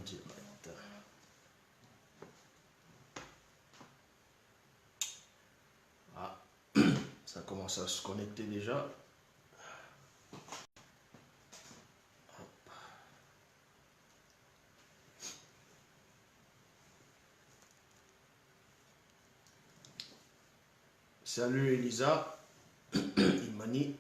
direct. Ah, ça commence à se connecter déjà. Salut Elisa, Imani.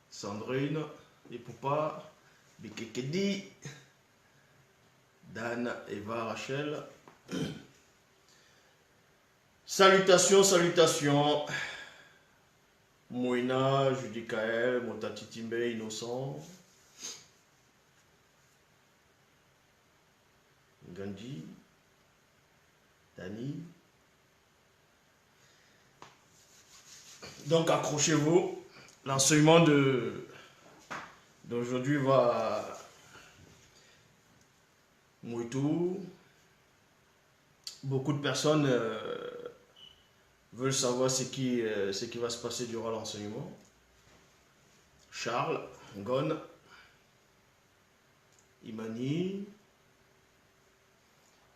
Sandrine, les Poupas, Bikekedi, Dan, Eva, Rachel. Salutations, salutations. Moïna, Judicaël, Motati Timbe, Innocent. Gandhi, Dani. Donc accrochez-vous. L'enseignement d'aujourd'hui va Mouitou. Beaucoup de personnes veulent savoir ce qui va se passer durant l'enseignement. Charles, Gon, Imani.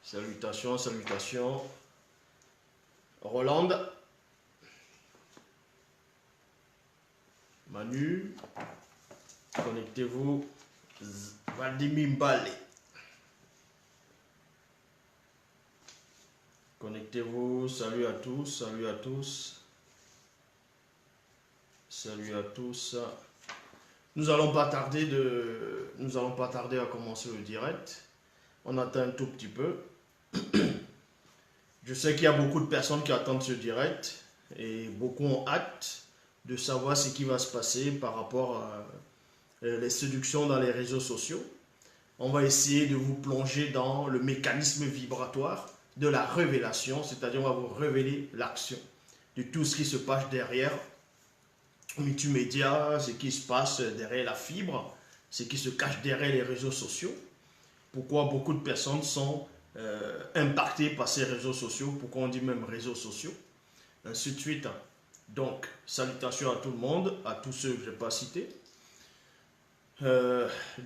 Salutations, salutations. Roland. Manu. Connectez-vous. Vladimir Mbale. Connectez-vous. Salut à tous, salut à tous. Salut à tous. Nous allons pas tarder à commencer le direct. On attend un tout petit peu. Je sais qu'il y a beaucoup de personnes qui attendent ce direct et beaucoup ont hâte de savoir ce qui va se passer par rapport à les séductions dans les réseaux sociaux. On va essayer de vous plonger dans le mécanisme vibratoire de la révélation, c'est-à-dire on va vous révéler l'action de tout ce qui se passe derrière multimédia, ce qui se passe derrière la fibre, ce qui se cache derrière les réseaux sociaux. Pourquoi beaucoup de personnes sont impactées par ces réseaux sociaux, pourquoi on dit même réseaux sociaux, ainsi de suite. Donc, salutations à tout le monde, à tous ceux que je n'ai pas cités.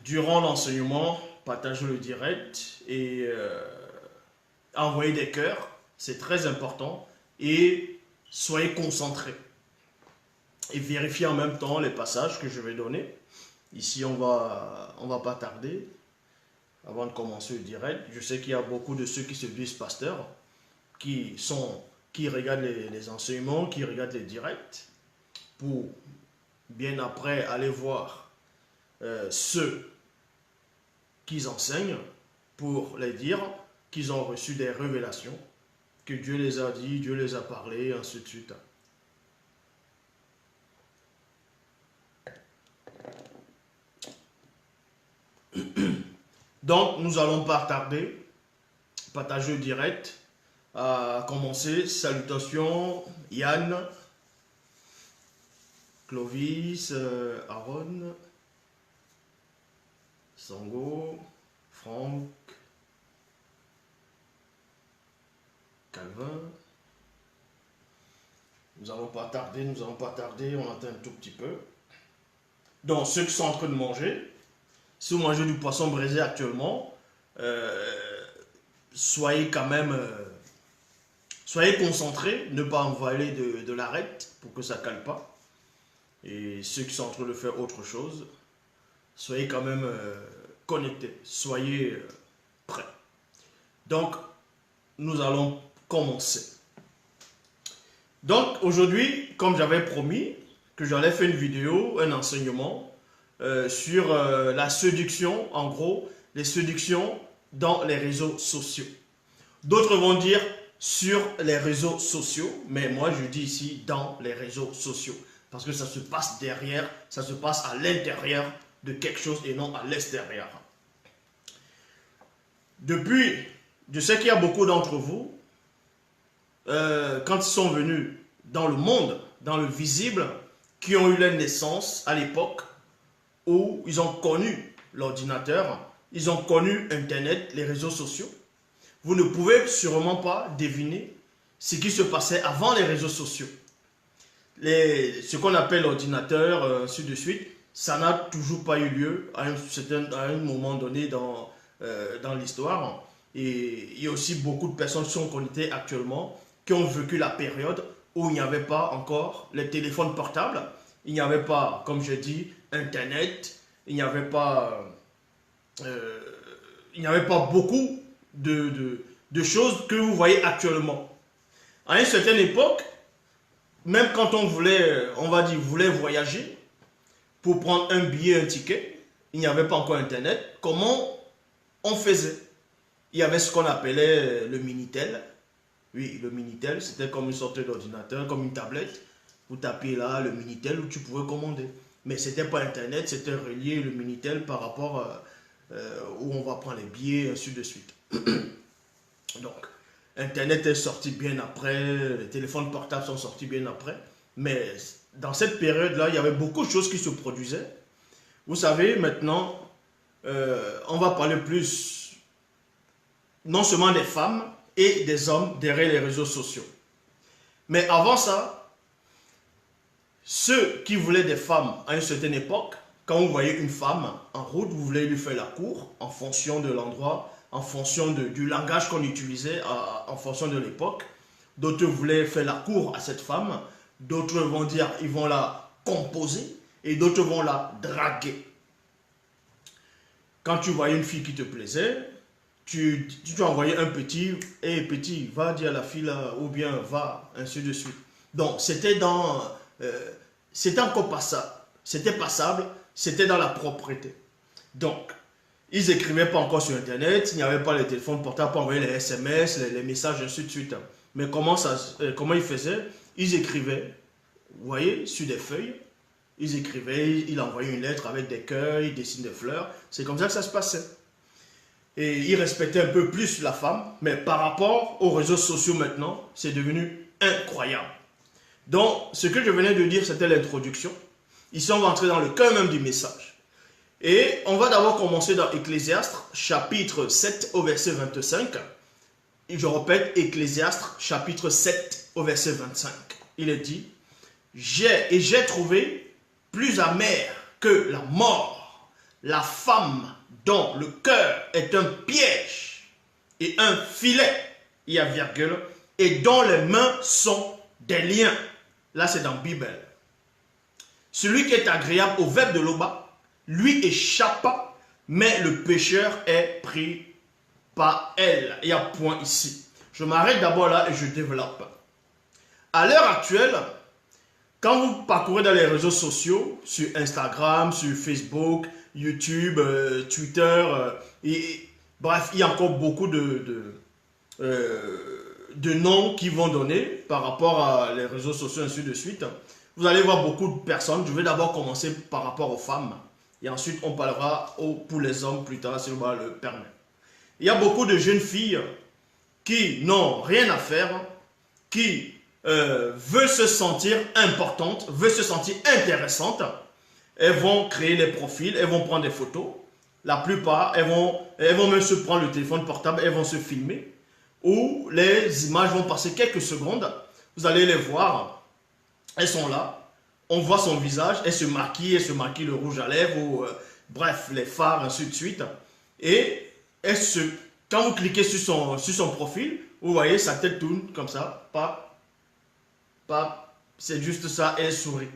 Durant l'enseignement, partagez le direct et envoyez des cœurs, c'est très important, et soyez concentrés. Et vérifiez en même temps les passages que je vais donner. Ici, on va pas tarder. Avant de commencer le direct, je sais qu'il y a beaucoup de ceux qui se disent pasteurs, qui regardent les enseignements, qui regardent les directs, pour bien après aller voir ceux qu'ils enseignent, pour les dire qu'ils ont reçu des révélations, que Dieu les a dit, Dieu les a parlé, ainsi de suite. Donc, nous allons pas tarder, partager le direct, à commencer. Salutations, Yann, Clovis, Aaron, Sango, Franck, Calvin. Nous allons pas tarder, on attend un tout petit peu. Donc, ceux qui sont en train de manger, si vous mangez du poisson braisé actuellement, soyez quand même soyez concentrés, ne pas envoyer de l'arête pour que ça ne cale pas. Et ceux qui sont en train de faire autre chose, soyez quand même connectés, soyez prêts. Donc, nous allons commencer. Donc, aujourd'hui, comme j'avais promis que j'allais faire une vidéo, un enseignement, sur la séduction, en gros, les séductions dans les réseaux sociaux. D'autres vont dire sur les réseaux sociaux, mais moi je dis ici dans les réseaux sociaux, parce que ça se passe derrière, ça se passe à l'intérieur de quelque chose et non à l'extérieur. Depuis, je sais qu'il y a beaucoup d'entre vous, quand ils sont venus dans le monde, dans le visible, qui ont eu leur naissance à l'époque, où ils ont connu l'ordinateur, ils ont connu Internet, les réseaux sociaux. Vous ne pouvez sûrement pas deviner ce qui se passait avant les réseaux sociaux. ce qu'on appelle l'ordinateur, ainsi de suite, ça n'a toujours pas eu lieu à un moment donné dans l'histoire. Et il y a aussi beaucoup de personnes qui sont connectées actuellement qui ont vécu la période où il n'y avait pas encore les téléphones portables, il n'y avait pas, comme je dis, Internet, il n'y avait pas, beaucoup de choses que vous voyez actuellement. À une certaine époque, même quand on voulait, on va dire, voulait voyager, pour prendre un billet, un ticket, il n'y avait pas encore Internet. Comment on faisait? Il y avait ce qu'on appelait le Minitel. Oui, le Minitel, c'était comme une sorte d'ordinateur, comme une tablette. Vous tapiez là le Minitel où tu pouvais commander. Mais ce n'était pas Internet, c'était relié le Minitel par rapport où on va prendre les billets, ainsi de suite. Donc, Internet est sorti bien après, les téléphones portables sont sortis bien après. Mais dans cette période-là, il y avait beaucoup de choses qui se produisaient. Vous savez, maintenant, on va parler plus, non seulement des femmes et des hommes derrière les réseaux sociaux. Mais avant ça, ceux qui voulaient des femmes à une certaine époque, quand vous voyez une femme en route, vous voulez lui faire la cour en fonction de l'endroit, en fonction du langage qu'on utilisait, en fonction de l'époque. D'autres voulaient faire la cour à cette femme, d'autres vont dire ils vont la composer et d'autres vont la draguer. Quand tu voyais une fille qui te plaisait, tu envoyais un petit, et petit, va dire à la fille là, ou bien va, ainsi de suite. Donc c'était c'était encore passable, c'était passable, c'était dans la propreté. Donc, ils n'écrivaient pas encore sur Internet, il n'y avait pas les téléphones portables pour envoyer les SMS, les messages, ainsi de suite. Mais comment ils faisaient? Ils écrivaient, vous voyez, sur des feuilles, ils écrivaient, ils envoyaient une lettre avec des cœurs, ils dessinaient des fleurs. C'est comme ça que ça se passait. Et ils respectaient un peu plus la femme, mais par rapport aux réseaux sociaux maintenant, c'est devenu incroyable. Donc, ce que je venais de dire, c'était l'introduction. Ici, on va entrer dans le cœur même du message. Et on va d'abord commencer dans Ecclésiaste, chapitre 7 au verset 25. Et je répète, Ecclésiaste, chapitre 7 au verset 25. Il est dit, j'ai trouvé plus amer que la mort, la femme dont le cœur est un piège et un filet, il y a virgule, et dont les mains sont des liens. Là, c'est dans la Bible. Celui qui est agréable au verbe de l'Oba, lui échappa, mais le pécheur est pris par elle. Il y a point ici. Je m'arrête d'abord là et je développe. À l'heure actuelle, quand vous parcourez dans les réseaux sociaux, sur Instagram, sur Facebook, YouTube, Twitter, bref, il y a encore beaucoup de noms qui vont donner par rapport à les réseaux sociaux, ainsi de suite. Vous allez voir beaucoup de personnes. Je vais d'abord commencer par rapport aux femmes. Et ensuite, on parlera pour les hommes plus tard, si on va le permettre. Il y a beaucoup de jeunes filles qui n'ont rien à faire, qui veulent se sentir importantes, veulent se sentir intéressantes. Elles vont créer les profils, elles vont prendre des photos. La plupart, elles vont même se prendre le téléphone portable, elles vont se filmer. Ou les images vont passer quelques secondes. Vous allez les voir. Elles sont là. On voit son visage, elle se maquille le rouge à lèvres, ou bref, les fards, ainsi de suite. Et quand vous cliquez sur son profil, vous voyez sa tête tourne comme ça, c'est juste ça, et elle sourit.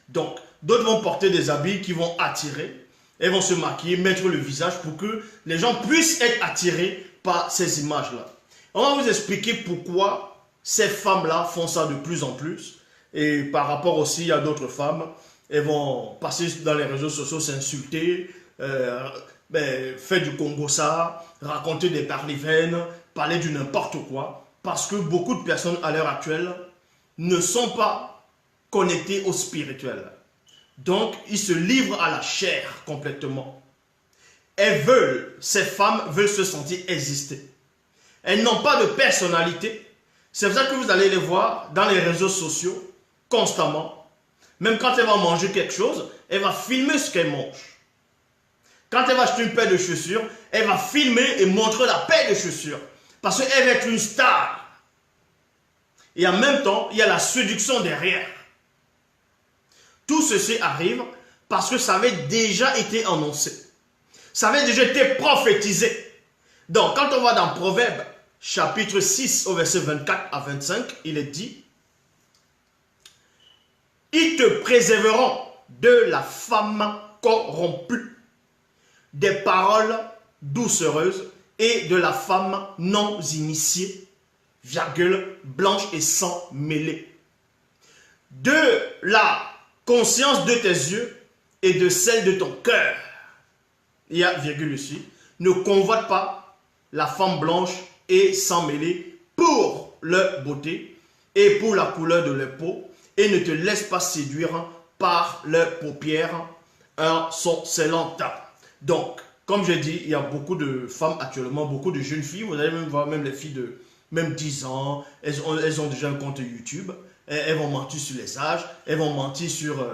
Donc, d'autres vont porter des habits qui vont attirer, elles vont se maquiller, mettre le visage pour que les gens puissent être attirés par ces images-là. On va vous expliquer pourquoi ces femmes-là font ça de plus en plus. Et par rapport aussi à d'autres femmes, elles vont passer dans les réseaux sociaux, s'insulter, faire du Congo-ça, raconter des parlivaines, parler du n'importe quoi. Parce que beaucoup de personnes à l'heure actuelle ne sont pas connectées au spirituel. Donc, ils se livrent à la chair complètement. Ces femmes veulent se sentir exister. Elles n'ont pas de personnalité. C'est pour ça que vous allez les voir dans les réseaux sociaux constamment. Même quand elle va manger quelque chose, elle va filmer ce qu'elle mange. Quand elle va acheter une paire de chaussures, elle va filmer et montrer la paire de chaussures. Parce qu'elle va être une star. Et en même temps, il y a la séduction derrière. Tout ceci arrive parce que ça avait déjà été annoncé. Ça avait déjà été prophétisé. Donc, quand on va dans Proverbe, chapitre 6, au verset 24 à 25, il est dit, « Ils te préserveront de la femme corrompue, des paroles doucereuses et de la femme non initiée, virgule, blanche et sans mêlée. De la conscience de tes yeux et de celle de ton cœur. » Il y a virgule ici. « Ne convoite pas la femme blanche et sans mêlée pour leur beauté et pour la couleur de leur peau et ne te laisse pas séduire par leurs paupières chancelantes. » Donc, comme j'ai dit, il y a beaucoup de femmes actuellement, beaucoup de jeunes filles. Vous allez même voir même les filles de même 10 ans, elles ont déjà un compte YouTube. Elles vont mentir sur les âges, elles vont mentir sur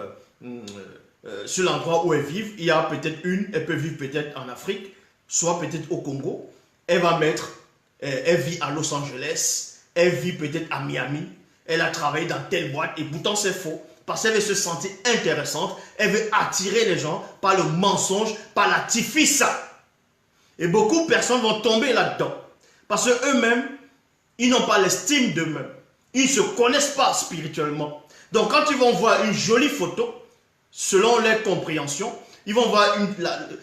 l'endroit où elles vivent. Il y a peut-être elle peut vivre peut-être en Afrique, soit peut-être au Congo. Elle va mettre, elle vit à Los Angeles, elle vit peut-être à Miami, elle a travaillé dans telle boîte et pourtant c'est faux. Parce qu'elle veut se sentir intéressante, elle veut attirer les gens par le mensonge, par l'artifice. Et beaucoup de personnes vont tomber là-dedans. Parce qu'eux-mêmes, ils n'ont pas l'estime d'eux-mêmes. Ils ne se connaissent pas spirituellement. Donc quand ils vont voir une jolie photo, selon leur compréhension, ils vont voir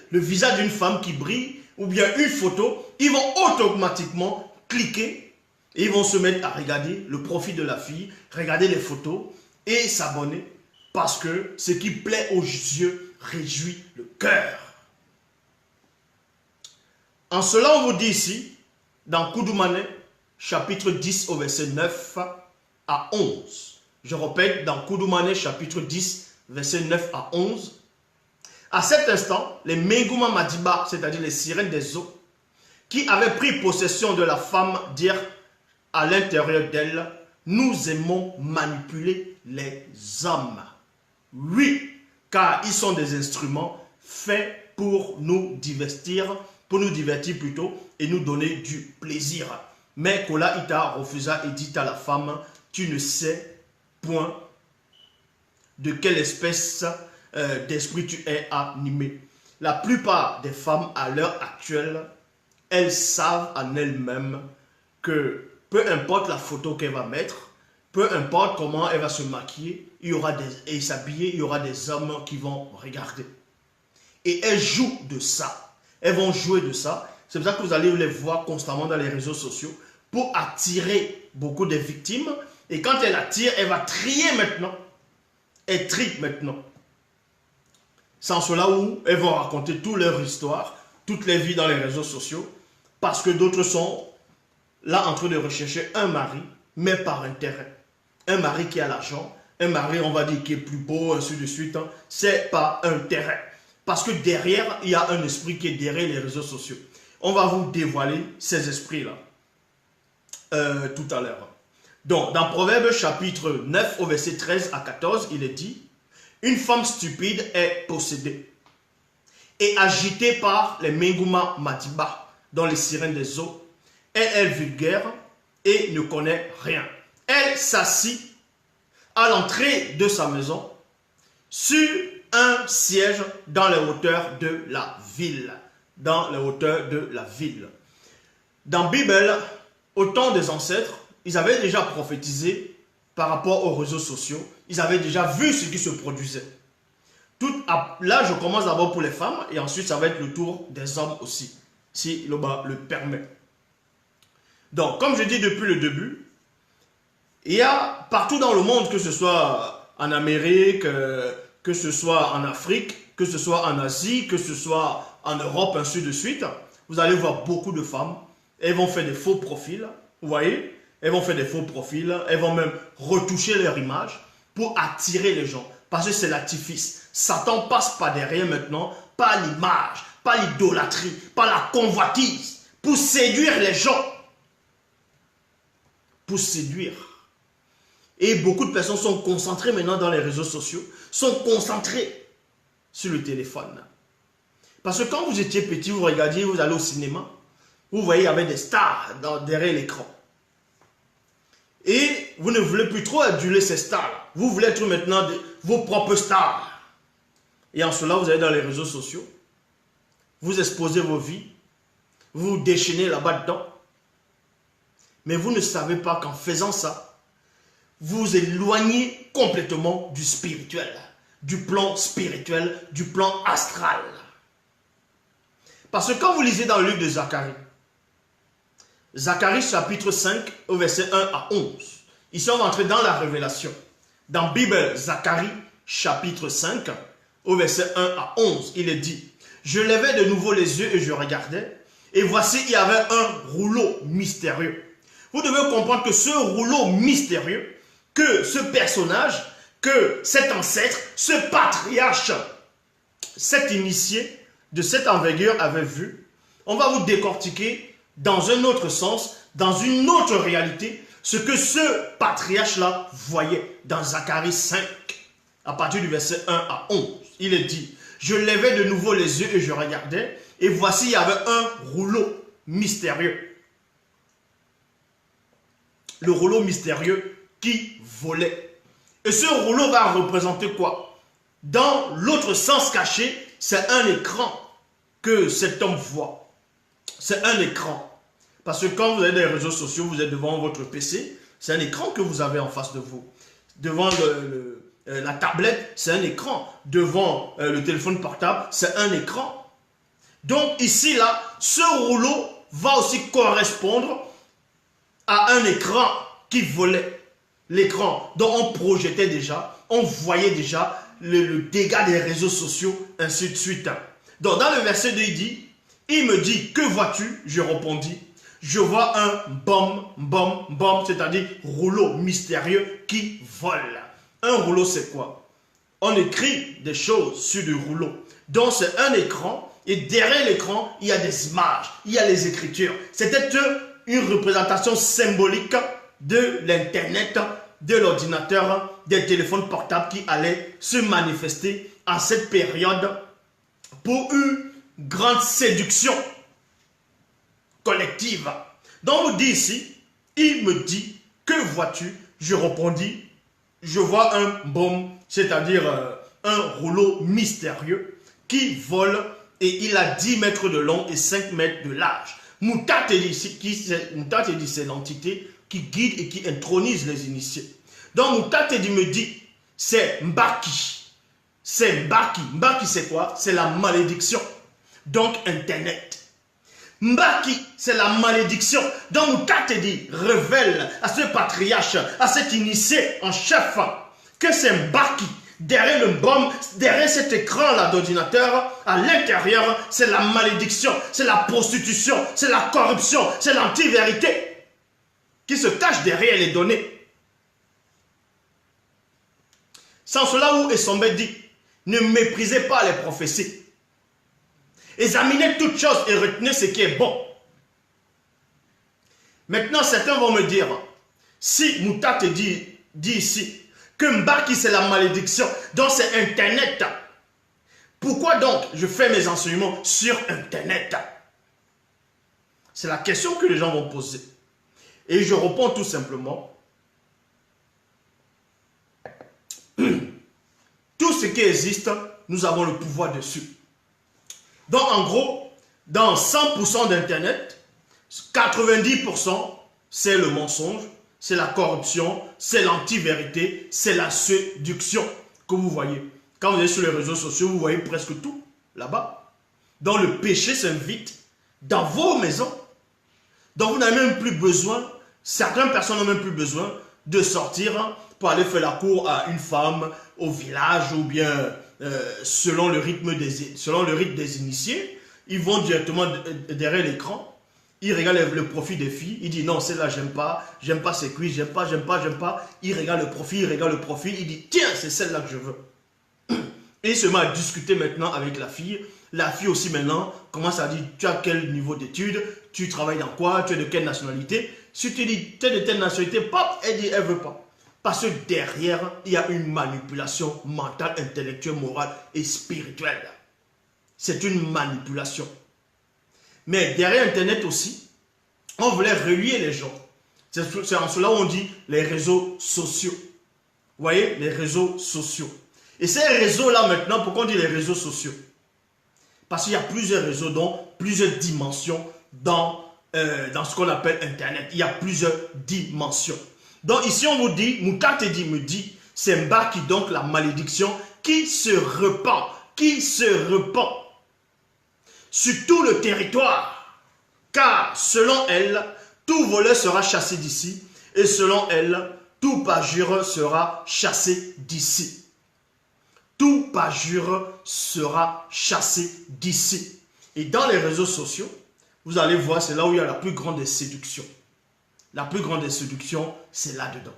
le visage d'une femme qui brille, ou bien une photo, ils vont automatiquement cliquer et ils vont se mettre à regarder le profil de la fille, regarder les photos et s'abonner parce que ce qui plaît aux yeux réjouit le cœur. En cela, on vous dit ici, dans Koudoumane, chapitre 10 au verset 9 à 11. Je répète, dans Koudoumane, chapitre 10, verset 9 à 11. À cet instant, les Mengouma Madiba, c'est-à-dire les sirènes des eaux, qui avaient pris possession de la femme, dirent à l'intérieur d'elle, nous aimons manipuler les hommes. Oui, car ils sont des instruments faits pour nous divertir plutôt, et nous donner du plaisir. Mais Kola Ita refusa et dit à la femme, tu ne sais point de quelle espèce d'esprit tu es animé. La plupart des femmes à l'heure actuelle, elles savent en elles-mêmes que peu importe la photo qu'elle va mettre, peu importe comment elle va se maquiller, et s'habiller, il y aura des hommes qui vont regarder. Et elles jouent de ça. Elles vont jouer de ça. C'est pour ça que vous allez les voir constamment dans les réseaux sociaux pour attirer beaucoup de victimes. Et quand elle attire, elle va trier maintenant. Elle trie maintenant. C'est en cela où elles vont raconter toute leur histoire, toutes les vies dans les réseaux sociaux, parce que d'autres sont là en train de rechercher un mari, mais par intérêt. Un mari qui a l'argent, un mari, on va dire, qui est plus beau, ainsi de suite. Hein. C'est pas intérêt. Parce que derrière, il y a un esprit qui est derrière les réseaux sociaux. On va vous dévoiler ces esprits-là tout à l'heure. Donc, dans Proverbe chapitre 9, au verset 13 à 14, il est dit, une femme stupide est possédée et agitée par les Mengouma Madiba, dans les sirènes des eaux. Elle est vulgaire et ne connaît rien. Elle s'assit à l'entrée de sa maison sur un siège dans les hauteurs de la ville. Dans les hauteurs de la ville. Dans la Bible, au temps des ancêtres, ils avaient déjà prophétisé par rapport aux réseaux sociaux. Ils avaient déjà vu ce qui se produisait. Là, je commence d'abord pour les femmes et ensuite, ça va être le tour des hommes aussi, si le permet. Donc, comme je dis depuis le début, il y a partout dans le monde, que ce soit en Amérique, que ce soit en Afrique, que ce soit en Asie, que ce soit en Europe, ainsi de suite, vous allez voir beaucoup de femmes. Elles vont faire des faux profils, vous voyez? Elles vont faire des faux profils, elles vont même retoucher leur image pour attirer les gens. Parce que c'est l'artifice. Satan passe par derrière maintenant, par l'image, par l'idolâtrie, par la convoitise, pour séduire les gens. Pour séduire. Et beaucoup de personnes sont concentrées maintenant dans les réseaux sociaux, sont concentrées sur le téléphone. Parce que quand vous étiez petit, vous regardiez, vous allez au cinéma, vous voyez, il y avait des stars derrière l'écran. Et vous ne voulez plus trop aduler ces stars. Vous voulez être maintenant vos propres stars. Et en cela, vous allez dans les réseaux sociaux. Vous exposez vos vies. Vous vous déchaînez là-bas dedans. Mais vous ne savez pas qu'en faisant ça, vous vous éloignez complètement du spirituel. Du plan spirituel, du plan astral. Parce que quand vous lisez dans le livre de Zacharie, Zacharie chapitre 5 au verset 1 à 11. Ici on va entrer dans la révélation. Dans Bible, Zacharie chapitre 5 au verset 1 à 11, il est dit: Je levais de nouveau les yeux et je regardais, et voici il y avait un rouleau mystérieux. Vous devez comprendre que ce rouleau mystérieux, que ce personnage, que cet ancêtre, ce patriarche, cet initié de cette envergure avait vu, on va vous décortiquer dans un autre sens, dans une autre réalité, ce que ce patriarche-là voyait dans Zacharie 5, à partir du verset 1 à 11. Il est dit: Je levais de nouveau les yeux et je regardais, et voici il y avait un rouleau mystérieux. Le rouleau mystérieux qui volait. Et ce rouleau va représenter quoi? Dans l'autre sens caché, c'est un écran que cet homme voit. C'est un écran. Parce que quand vous êtes dans les réseaux sociaux, vous êtes devant votre PC, c'est un écran que vous avez en face de vous. Devant la tablette, c'est un écran. Devant le téléphone portable, c'est un écran. Donc ici, là, ce rouleau va aussi correspondre à un écran qui volait. L'écran dont on projetait déjà, on voyait déjà le dégât des réseaux sociaux, ainsi de suite. Donc dans le verset 2, il dit: Il me dit, que vois-tu? Je répondis: Je vois un bombe, c'est-à-dire rouleau mystérieux qui vole. Un rouleau, c'est quoi? On écrit des choses sur du rouleau. Donc c'est un écran, et derrière l'écran, il y a des images, il y a les écritures. C'était une représentation symbolique de l'Internet, de l'ordinateur, des téléphones portables qui allaient se manifester en cette période pour une grande séduction collective. Donc on dit ici, il me dit, que vois-tu? Je répondis, je vois un bombe, c'est-à-dire un rouleau mystérieux qui vole, et il a 10 mètres de long et 5 mètres de large. Moutatedi, c'est l'entité qui guide et qui intronise les initiés. Donc Moutatedi me dit, c'est Mbaki. C'est Mbaki. Mbaki c'est quoi? C'est la malédiction. Donc Internet. Mbaki, c'est la malédiction. Donc Moutatedi révèle à ce patriarche, à cet initié en chef, que c'est Mbaki. Derrière le bombe, derrière cet écran-là d'ordinateur, à l'intérieur, c'est la malédiction, c'est la prostitution, c'est la corruption, c'est l'anti-vérité qui se cache derrière les données. Sans cela, où Esombe dit, ne méprisez pas les prophéties. Examinez toutes choses et retenez ce qui est bon. Maintenant, certains vont me dire, si Mouta te dit ici, que Mbaki c'est la malédiction, donc c'est Internet. Pourquoi donc je fais mes enseignements sur Internet? C'est la question que les gens vont poser. Et je réponds tout simplement, tout ce qui existe, nous avons le pouvoir dessus. Donc en gros, dans 100% d'Internet, 90% c'est le mensonge, c'est la corruption, c'est l'anti-vérité, c'est la séduction que vous voyez. Quand vous êtes sur les réseaux sociaux, vous voyez presque tout là-bas. Donc le péché s'invite dans vos maisons. Donc vous n'avez même plus besoin, certaines personnes n'ont même plus besoin de sortir pour aller faire la cour à une femme au village ou bien selon le rythme des initiés. Ils vont directement derrière l'écran. Il regarde le profil des filles, il dit non, celle-là, j'aime pas ses cuisses, j'aime pas. Il regarde le profil, il dit tiens, c'est celle-là que je veux. Et il se met à discuter maintenant avec la fille. La fille aussi maintenant commence à dire tu as quel niveau d'études, tu travailles dans quoi, tu es de quelle nationalité. Si tu dis tu es de telle nationalité, pop, elle dit elle veut pas. Parce que derrière, il y a une manipulation mentale, intellectuelle, morale et spirituelle. C'est une manipulation. Mais derrière Internet aussi, on voulait relier les gens. C'est en cela où on dit les réseaux sociaux. Vous voyez, les réseaux sociaux. Et ces réseaux-là maintenant, pourquoi on dit les réseaux sociaux? Parce qu'il y a plusieurs réseaux, dont plusieurs dimensions dans ce qu'on appelle Internet. Il y a plusieurs dimensions. Donc ici on vous dit, Moutatedi me dit, c'est Mbaki donc la malédiction qui se répand sur tout le territoire. Car selon elle, tout voleur sera chassé d'ici, et selon elle, tout parjure sera chassé d'ici. Tout parjure sera chassé d'ici. Et dans les réseaux sociaux, vous allez voir, c'est là où il y a la plus grande des séductions. La plus grande des séductions, c'est là-dedans.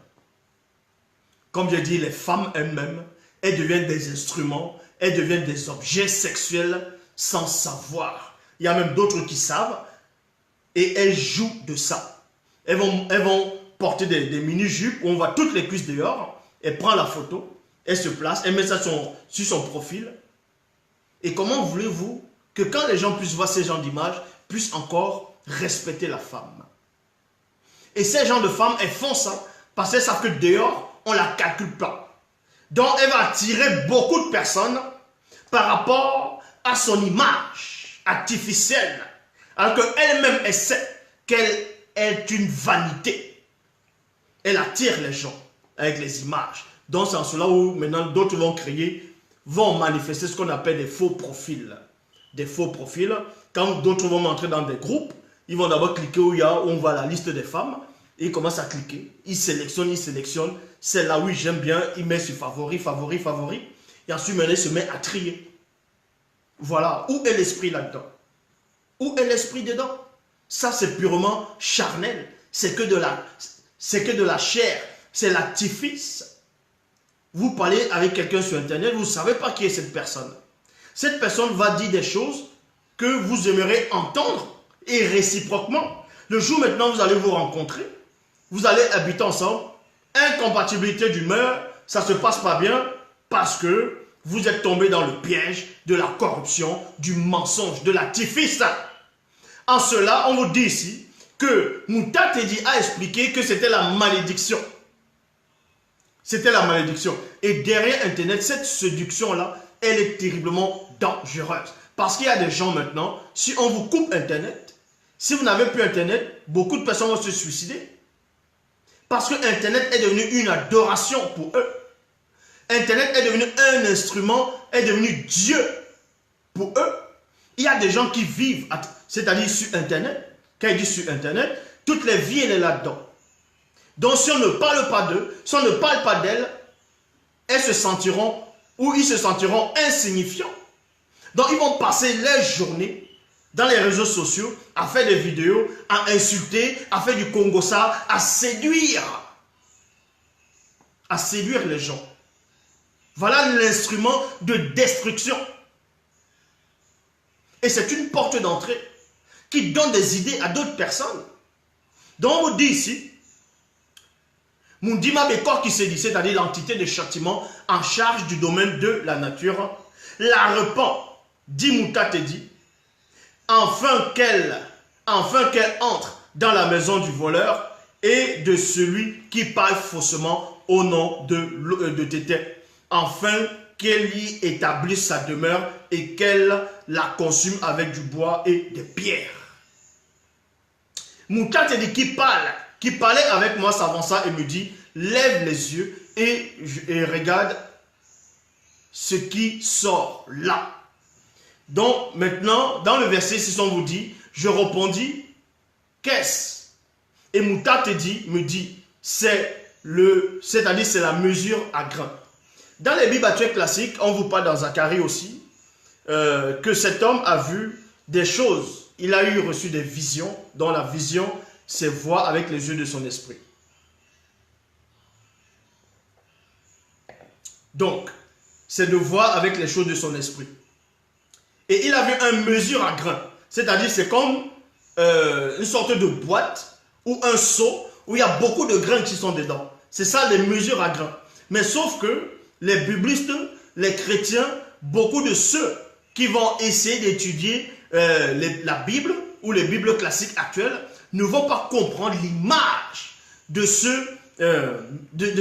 Comme j'ai dit, les femmes elles-mêmes, elles deviennent des instruments, elles deviennent des objets sexuels sans savoir. Il y a même d'autres qui savent et elles jouent de ça. Elles vont porter des mini-jupes où on voit toutes les cuisses dehors. Elle prend la photo, elle se place, elle met ça sur son profil. Et comment voulez-vous que quand les gens puissent voir ces genres d'images, puissent encore respecter la femme? Et ces gens de femmes, elles font ça parce qu'elles savent que dehors, on ne la calcule pas. Donc, elle va attirer beaucoup de personnes par rapport à son image artificielle. Alors qu'elle-même, elle sait qu'elle est une vanité. Elle attire les gens avec les images. Donc, c'est en cela où maintenant d'autres vont manifester ce qu'on appelle des faux profils. Des faux profils. Quand d'autres vont entrer dans des groupes, ils vont d'abord cliquer où on voit la liste des femmes. Et ils commencent à cliquer. Ils sélectionnent. Celle-là, oui, j'aime bien. Ils mettent sur favori. Et ensuite, maintenant, ils se mettent à trier. Voilà. Où est l'esprit là-dedans? Où est l'esprit dedans? Ça, c'est purement charnel. C'est que de la chair. C'est l'artifice. Vous parlez avec quelqu'un sur Internet, vous ne savez pas qui est cette personne. Cette personne va dire des choses que vous aimerez entendre et réciproquement. Le jour maintenant, vous allez vous rencontrer. Vous allez habiter ensemble, incompatibilité d'humeur, ça ne se passe pas bien parce que vous êtes tombé dans le piège de la corruption, du mensonge, de l'artifice. En cela, on vous dit ici que Moutatedi a expliqué que c'était la malédiction. C'était la malédiction. Et derrière Internet, cette séduction-là, elle est terriblement dangereuse. Parce qu'il y a des gens maintenant, si on vous coupe Internet, si vous n'avez plus Internet, beaucoup de personnes vont se suicider. Parce que Internet est devenu une adoration pour eux. Internet est devenu un instrument, est devenu Dieu pour eux. Il y a des gens qui vivent, c'est-à-dire sur Internet. Quand il dit sur Internet, toutes les vies, elles sont là-dedans. Donc si on ne parle pas d'eux, si on ne parle pas d'elles, elles se sentiront, ou ils se sentiront insignifiants. Donc ils vont passer leur journée dans les réseaux sociaux, à faire des vidéos, à insulter, à faire du Congo-ça, à séduire les gens. Voilà l'instrument de destruction. Et c'est une porte d'entrée qui donne des idées à d'autres personnes. Donc on vous dit ici, Mundima Bekor qui se dit, c'est-à-dire l'entité de châtiment en charge du domaine de la nature, la repent, dit Moutatedi, afin qu'elle entre dans la maison du voleur et de celui qui parle faussement au nom de Tété, afin qu'elle y établisse sa demeure et qu'elle la consume avec du bois et des pierres. Moutatedi qui parlait avec moi s'avança et me dit, lève les yeux et regarde ce qui sort là. Donc maintenant, dans le verset 6, on vous dit, je répondis, qu'est-ce? Et Moutatedi me dit, c'est-à-dire c'est la mesure à grain. Dans les Bibles actuelles classiques, on vous parle dans Zacharie aussi, que cet homme a vu des choses. Il a reçu des visions, dont la vision, c'est voir avec les yeux de son esprit. Donc, c'est de voir avec les choses de son esprit. Et il a vu une mesure à grain. C'est-à-dire, c'est comme une sorte de boîte ou un seau où il y a beaucoup de grains qui sont dedans. C'est ça les mesures à grain. Mais sauf que les biblistes, les chrétiens, beaucoup de ceux qui vont essayer d'étudier la Bible ou les Bibles classiques actuelles ne vont pas comprendre l'image de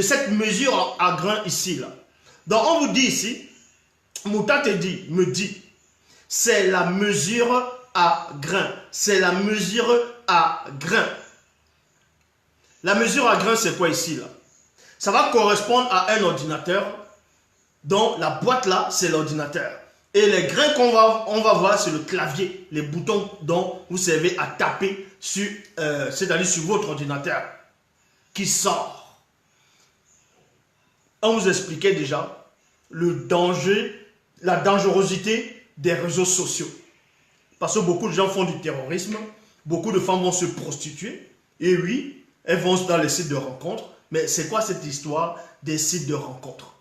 cette mesure à grain ici. Là. Donc on vous dit ici, Mouta me dit, c'est la mesure à grain. C'est la mesure à grain. La mesure à grain, c'est quoi ici là? Ça va correspondre à un ordinateur dont la boîte là, c'est l'ordinateur. Et les grains qu'on va voir, c'est le clavier, les boutons dont vous servez à taper sur, c'est-à-dire sur votre ordinateur qui sort. On vous expliquait déjà le danger, la dangerosité des réseaux sociaux. Parce que beaucoup de gens font du terrorisme, beaucoup de femmes vont se prostituer. Et oui, elles vont dans les sites de rencontres. Mais c'est quoi cette histoire des sites de rencontres?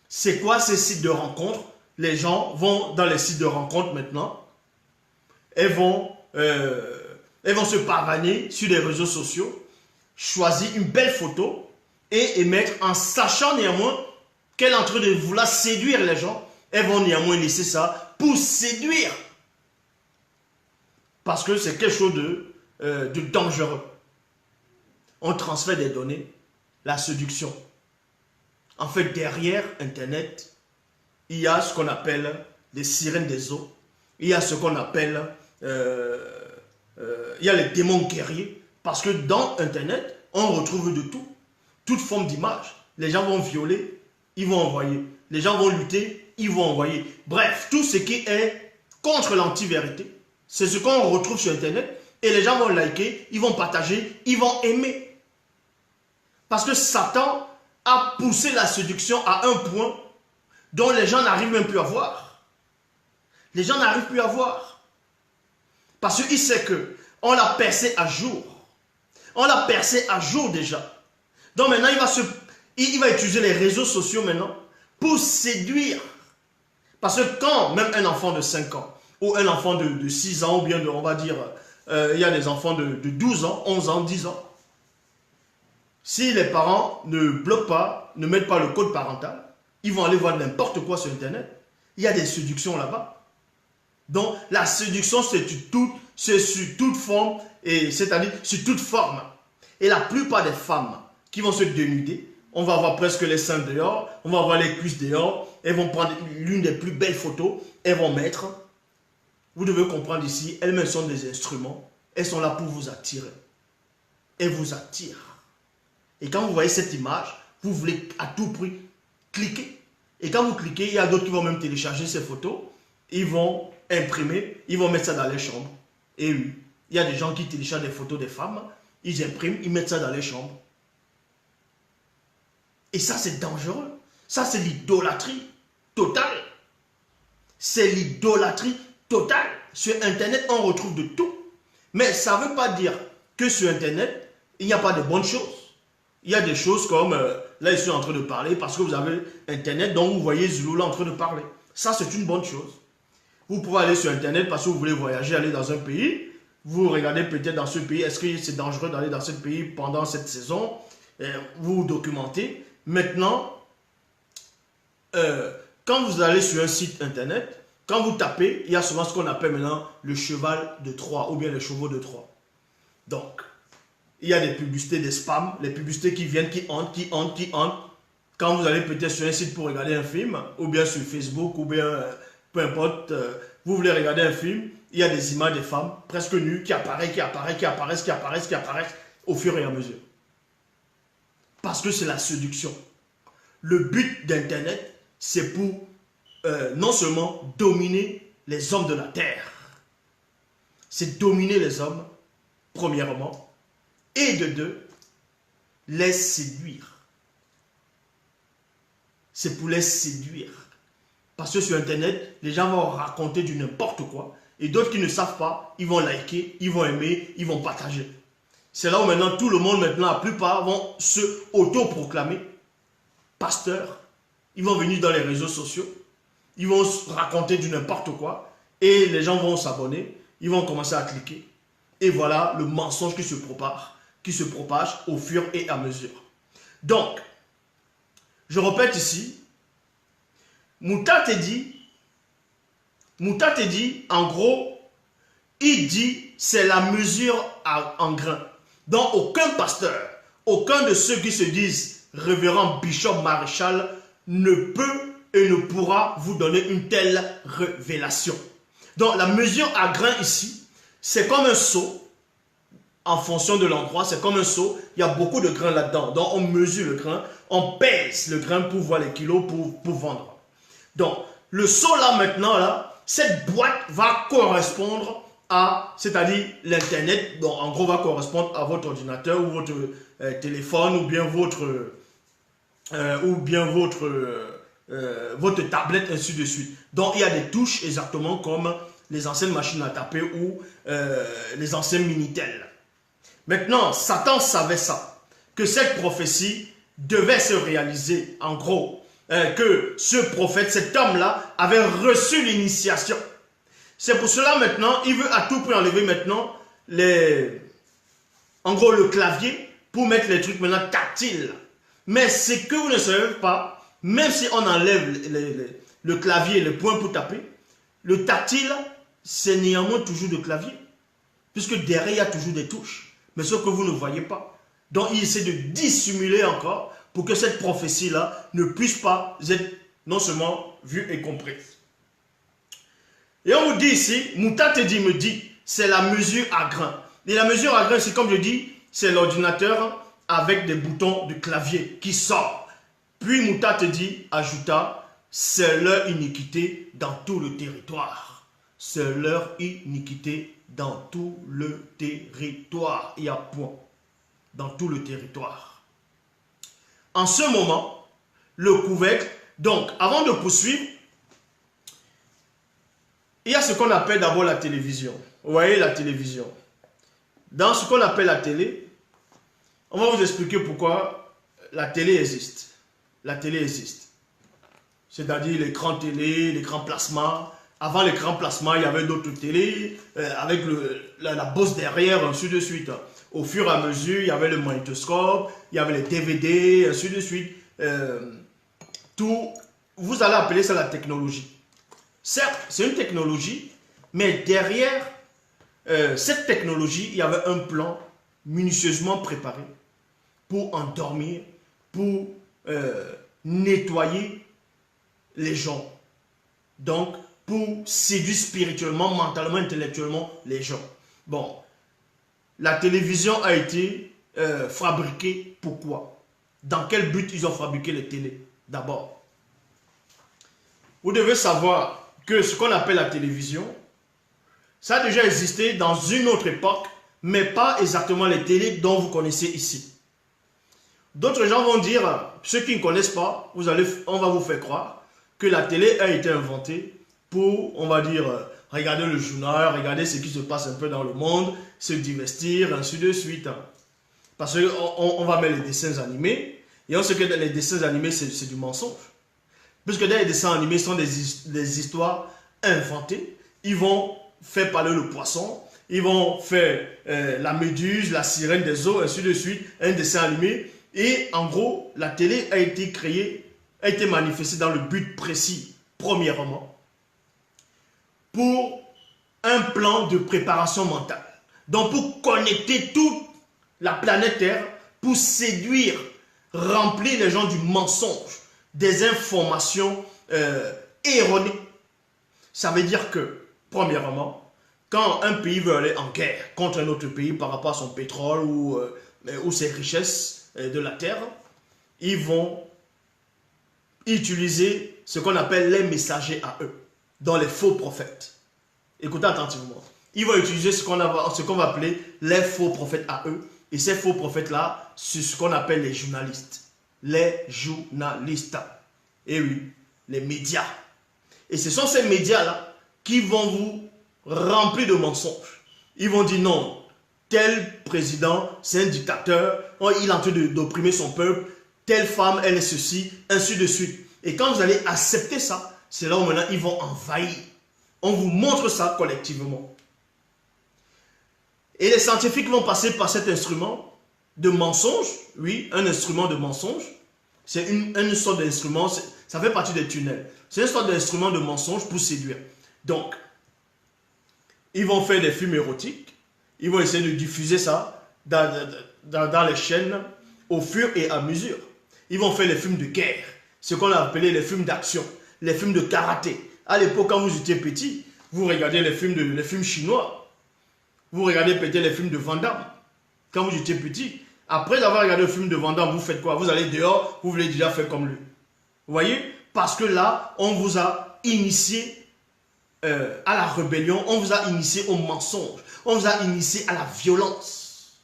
C'est quoi ces sites de rencontres? Les gens vont dans les sites de rencontres maintenant. Elles vont se pavaner sur les réseaux sociaux, choisir une belle photo et émettre en sachant néanmoins qu'elle est en train de vouloir séduire les gens. Elles vont néanmoins laisser ça pour séduire. Parce que c'est quelque chose de dangereux. On transfère des données, la séduction. En fait, derrière Internet, il y a ce qu'on appelle les sirènes des eaux. Il y a ce qu'on appelle, il y a les démons guerriers. Parce que dans Internet, on retrouve de tout. Toute forme d'image. Les gens vont violer, ils vont envoyer. Les gens vont lutter, ils vont envoyer. Bref, tout ce qui est contre l'anti-vérité, c'est ce qu'on retrouve sur Internet. Et les gens vont liker, ils vont partager, ils vont aimer. Parce que Satan a poussé la séduction à un point dont les gens n'arrivent même plus à voir. Les gens n'arrivent plus à voir. Parce qu'il sait qu'on l'a percé à jour. On l'a percé à jour déjà. Donc maintenant, il va utiliser les réseaux sociaux maintenant pour séduire. Parce que quand même un enfant de 5 ans ou un enfant de 6 ans ou bien on va dire, il y a des enfants de 12 ans, 11 ans, 10 ans, si les parents ne bloquent pas, ne mettent pas le code parental, ils vont aller voir n'importe quoi sur Internet. Il y a des séductions là-bas. Donc, la séduction, c'est sur toute forme, c'est-à-dire sur toute forme. Et la plupart des femmes qui vont se dénuder, on va voir presque les seins dehors, on va voir les cuisses dehors, elles vont prendre l'une des plus belles photos, elles vont mettre. Vous devez comprendre ici, elles-mêmes sont des instruments, elles sont là pour vous attirer. Elles vous attirent. Et quand vous voyez cette image, vous voulez à tout prix cliquer. Et quand vous cliquez, il y a d'autres qui vont même télécharger ces photos. Ils vont imprimer, ils vont mettre ça dans les chambres. Et oui, il y a des gens qui téléchargent des photos des femmes, ils impriment, ils mettent ça dans les chambres. Et ça, c'est dangereux. Ça, c'est l'idolâtrie totale. C'est l'idolâtrie totale. Sur Internet, on retrouve de tout. Mais ça ne veut pas dire que sur Internet, il n'y a pas de bonnes choses. Il y a des choses comme, là je suis en train de parler parce que vous avez Internet, donc vous voyez Zulu là en train de parler. Ça c'est une bonne chose. Vous pouvez aller sur Internet parce que vous voulez voyager, aller dans un pays. Vous regardez peut-être dans ce pays, est-ce que c'est dangereux d'aller dans ce pays pendant cette saison? Vous vous documentez. Maintenant, quand vous allez sur un site Internet, quand vous tapez, il y a souvent ce qu'on appelle maintenant le cheval de Troie ou bien les chevaux de Troie. Donc, il y a des publicités, des spams, les publicités qui viennent, qui hantent. Quand vous allez peut-être sur un site pour regarder un film, ou bien sur Facebook, ou bien peu importe, vous voulez regarder un film, il y a des images des femmes presque nues qui apparaissent au fur et à mesure. Parce que c'est la séduction. Le but d'Internet, c'est pour non seulement dominer les hommes de la terre, c'est dominer les hommes, premièrement, et de deux, les séduire. C'est pour les séduire. Parce que sur Internet, les gens vont raconter du n'importe quoi. Et d'autres qui ne savent pas, ils vont liker, ils vont aimer, ils vont partager. C'est là où maintenant tout le monde, la plupart vont se autoproclamer pasteurs. Ils vont venir dans les réseaux sociaux. Ils vont raconter du n'importe quoi. Et les gens vont s'abonner. Ils vont commencer à cliquer. Et voilà le mensonge qui se propage au fur et à mesure. Donc, je répète ici, Mouta te dit, en gros, il dit c'est la mesure en grain. Donc aucun pasteur, aucun de ceux qui se disent révérend bishop maréchal ne peut et ne pourra vous donner une telle révélation. Donc la mesure à grain ici, c'est comme un seau. En fonction de l'endroit, c'est comme un seau. Il y a beaucoup de grains là-dedans. Donc, on mesure le grain, on pèse le grain pour voir les kilos pour vendre. Donc, le seau là maintenant, là, cette boîte va correspondre à, c'est-à-dire l'Internet. Donc, en gros, va correspondre à votre ordinateur ou votre téléphone ou bien votre tablette, ainsi de suite. Donc, il y a des touches exactement comme les anciennes machines à taper ou les anciens Minitel. Maintenant, Satan savait ça, que cette prophétie devait se réaliser, en gros, que ce prophète, cet homme-là, avait reçu l'initiation. C'est pour cela maintenant, il veut à tout prix enlever maintenant en gros le clavier pour mettre les trucs maintenant tactiles. Mais ce que vous ne savez pas, même si on enlève le clavier et le point pour taper, le tactile, c'est néanmoins toujours le clavier, puisque derrière, il y a toujours des touches. Mais ce que vous ne voyez pas. Donc, il essaie de dissimuler encore pour que cette prophétie-là ne puisse pas être non seulement vue et comprise. Et on vous dit ici, Mouta me dit, c'est la mesure à grain. Et la mesure à grain, c'est comme je dis, c'est l'ordinateur avec des boutons du clavier qui sort. Puis Mouta ajouta, c'est leur iniquité dans tout le territoire. C'est leur iniquité dans tout le territoire. Il y a point. Dans tout le territoire. En ce moment, le couvercle, donc avant de poursuivre, il y a ce qu'on appelle d'abord la télévision. Vous voyez la télévision. Dans ce qu'on appelle la télé, on va vous expliquer pourquoi la télé existe. La télé existe. C'est-à-dire l'écran télé, l'écran plasma. Avant l'écran plasma, il y avait d'autres télés avec la bosse derrière, ainsi de suite. Au fur et à mesure, il y avait le magnétoscope, il y avait les DVD, ainsi de suite. Tout, vous allez appeler ça la technologie. Certes, c'est une technologie, mais derrière cette technologie, il y avait un plan minutieusement préparé pour endormir, pour nettoyer les gens. Donc, pour séduire spirituellement, mentalement, intellectuellement les gens. Bon, la télévision a été fabriquée pourquoi? Dans quel but ils ont fabriqué les télés? D'abord, vous devez savoir que ce qu'on appelle la télévision, ça a déjà existé dans une autre époque, mais pas exactement les télés dont vous connaissez ici. D'autres gens vont dire, ceux qui ne connaissent pas, on va vous faire croire que la télé a été inventée pour, on va dire, regarder le journal, regarder ce qui se passe un peu dans le monde, se divertir, ainsi de suite. Parce qu'on va mettre les dessins animés, et on sait que les dessins animés, c'est du mensonge. Puisque dans les dessins animés, ce sont des histoires inventées. Ils vont faire parler le poisson, ils vont faire la méduse, la sirène des eaux, ainsi de suite, un dessin animé. Et en gros, la télé a été créée, a été manifestée dans le but précis, premièrement, pour un plan de préparation mentale. Donc pour connecter toute la planète Terre, pour séduire, remplir les gens du mensonge, des informations erronées. Ça veut dire que, premièrement, quand un pays veut aller en guerre contre un autre pays par rapport à son pétrole ou ses richesses de la terre, ils vont utiliser ce qu'on appelle les messagers à eux, dans les faux prophètes. Écoutez attentivement. Ils vont utiliser ce qu'on va appeler les faux prophètes à eux. Et ces faux prophètes-là, c'est ce qu'on appelle les journalistes. Les journalistes. Et oui, les médias. Et ce sont ces médias-là qui vont vous remplir de mensonges. Ils vont dire non, tel président, c'est un dictateur, il est en train d'opprimer son peuple, telle femme, elle est ceci, ainsi de suite. Et quand vous allez accepter ça, c'est là où maintenant ils vont envahir. On vous montre ça collectivement. Et les scientifiques vont passer par cet instrument de mensonge, oui, un instrument de mensonge. C'est une sorte d'instrument, ça fait partie des tunnels. C'est une sorte d'instrument de mensonge pour séduire. Donc, Ils vont faire des films érotiques. Ils vont essayer de diffuser ça dans les chaînes au fur et à mesure. Ils vont faire les films de guerre, ce qu'on a appelé les films d'action, les films de karaté. À l'époque, quand vous étiez petit, vous regardez les films chinois. Vous regardez peut-être les films de Van Damme. Quand vous étiez petit, après avoir regardé le film de Van Damme, vous faites quoi? Vous allez dehors, vous voulez déjà faire comme lui. Vous voyez? Parce que là, on vous a initié à la rébellion, on vous a initié au mensonge, on vous a initié à la violence.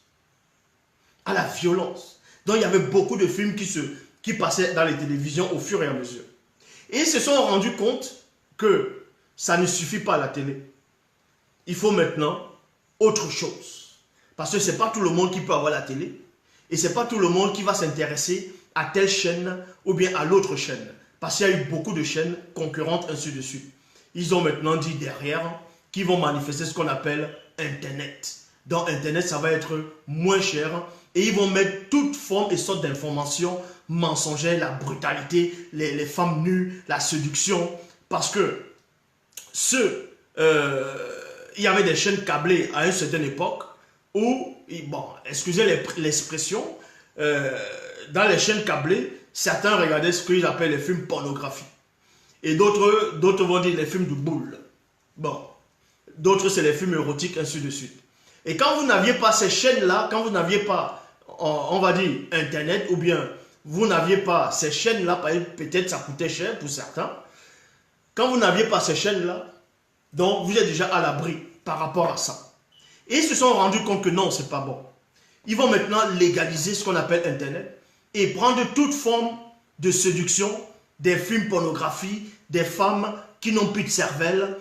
À la violence. Donc il y avait beaucoup de films qui passaient dans les télévisions au fur et à mesure. Et ils se sont rendus compte que ça ne suffit pas à la télé. Il faut maintenant autre chose. Parce que ce n'est pas tout le monde qui peut avoir la télé. Et ce n'est pas tout le monde qui va s'intéresser à telle chaîne ou bien à l'autre chaîne. Parce qu'il y a eu beaucoup de chaînes concurrentes, ainsi de suite. Ils ont maintenant dit derrière qu'ils vont manifester ce qu'on appelle Internet. Dans Internet, ça va être moins cher. Et ils vont mettre toute forme et sorte d'informations mensongères, la brutalité, les femmes nues, la séduction. Parce que il y avait des chaînes câblées à une certaine époque où, bon, excusez l'expression, dans les chaînes câblées, certains regardaient ce qu'ils appellent les films pornographiques. Et d'autres vont dire les films de boule. Bon, d'autres c'est les films érotiques, ainsi de suite. Et quand vous n'aviez pas ces chaînes-là, quand vous n'aviez pas, on va dire, Internet, ou bien vous n'aviez pas ces chaînes-là, peut-être ça coûtait cher pour certains. Quand vous n'aviez pas ces chaînes-là, donc vous êtes déjà à l'abri par rapport à ça. Et ils se sont rendus compte que non, c'est pas bon. Ils vont maintenant légaliser ce qu'on appelle Internet et prendre toute forme de séduction, des films pornographiques, des femmes qui n'ont plus de cervelle,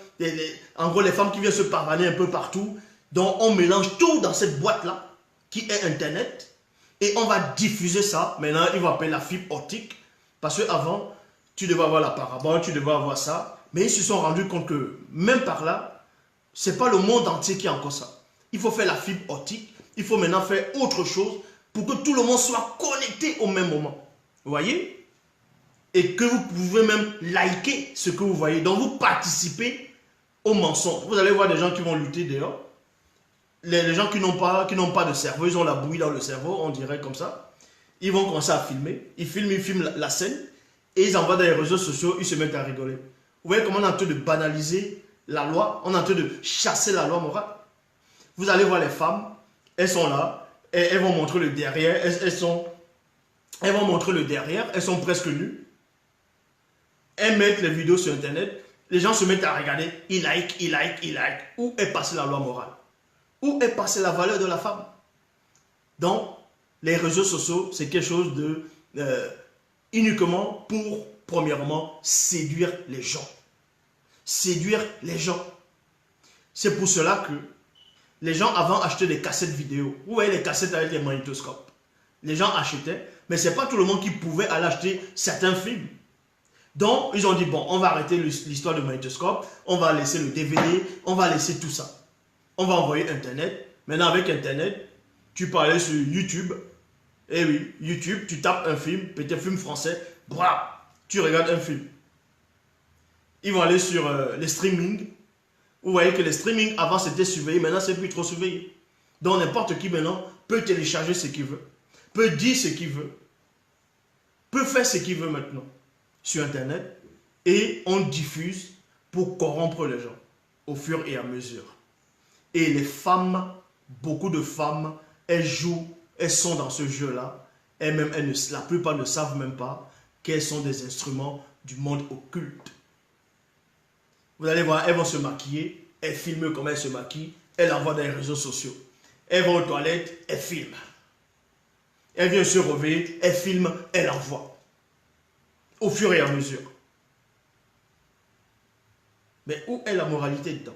en gros les femmes qui viennent se pavaner un peu partout. Donc on mélange tout dans cette boîte-là qui est Internet et on va diffuser ça. Maintenant, ils vont appeler la fibre optique parce qu'avant, tu devais avoir la parabole, tu devais avoir ça. Mais ils se sont rendus compte que même par là, ce n'est pas le monde entier qui a encore ça. Il faut faire la fibre optique, il faut maintenant faire autre chose pour que tout le monde soit connecté au même moment. Vous voyez? Et que vous pouvez même liker ce que vous voyez. Donc vous participez au mensonge. Vous allez voir des gens qui vont lutter dehors. Les gens qui n'ont pas de cerveau, ils ont la bouillie dans le cerveau, on dirait comme ça. Ils vont commencer à filmer. Ils filment la scène et ils envoient dans les réseaux sociaux, ils se mettent à rigoler. Vous voyez comment on est en train de banaliser la loi, on est en train de chasser la loi morale. Vous allez voir les femmes, elles sont là, elles vont montrer le derrière, elles vont montrer le derrière, elles sont presque nues. Elles mettent les vidéos sur Internet, les gens se mettent à regarder, ils like. Où est passée la loi morale? Où est passée la valeur de la femme? Donc, les réseaux sociaux, c'est quelque chose de uniquement pour, premièrement, séduire les gens. Séduire les gens. C'est pour cela que les gens avant achetaient des cassettes vidéo. Vous voyez les cassettes avec les magnétoscopes. Les gens achetaient, mais ce n'est pas tout le monde qui pouvait aller acheter certains films. Donc, ils ont dit, bon, on va arrêter l'histoire de magnétoscope, on va laisser le DVD, on va laisser tout ça. On va envoyer Internet. Maintenant, avec Internet, tu peux aller sur YouTube. Eh oui, YouTube, tu tapes un film, peut-être un film français, bravo, tu regardes un film. Ils vont aller sur les streamings. Vous voyez que les streamings, avant, c'était surveillé. Maintenant, c'est plus trop surveillé. Donc, n'importe qui, maintenant, peut télécharger ce qu'il veut. Peut dire ce qu'il veut. Peut faire ce qu'il veut maintenant sur Internet. Et on diffuse pour corrompre les gens au fur et à mesure. Et les femmes, beaucoup de femmes, elles jouent, elles sont dans ce jeu-là. Elles-mêmes, la plupart ne savent même pas qu'elles sont des instruments du monde occulte. Vous allez voir, elles vont se maquiller, elles filment comment elles se maquillent, elles envoient dans les réseaux sociaux. Elles vont aux toilettes, elles filment. Elles viennent se réveiller, elles filment, elles envoient. Au fur et à mesure. Mais où est la moralité dedans?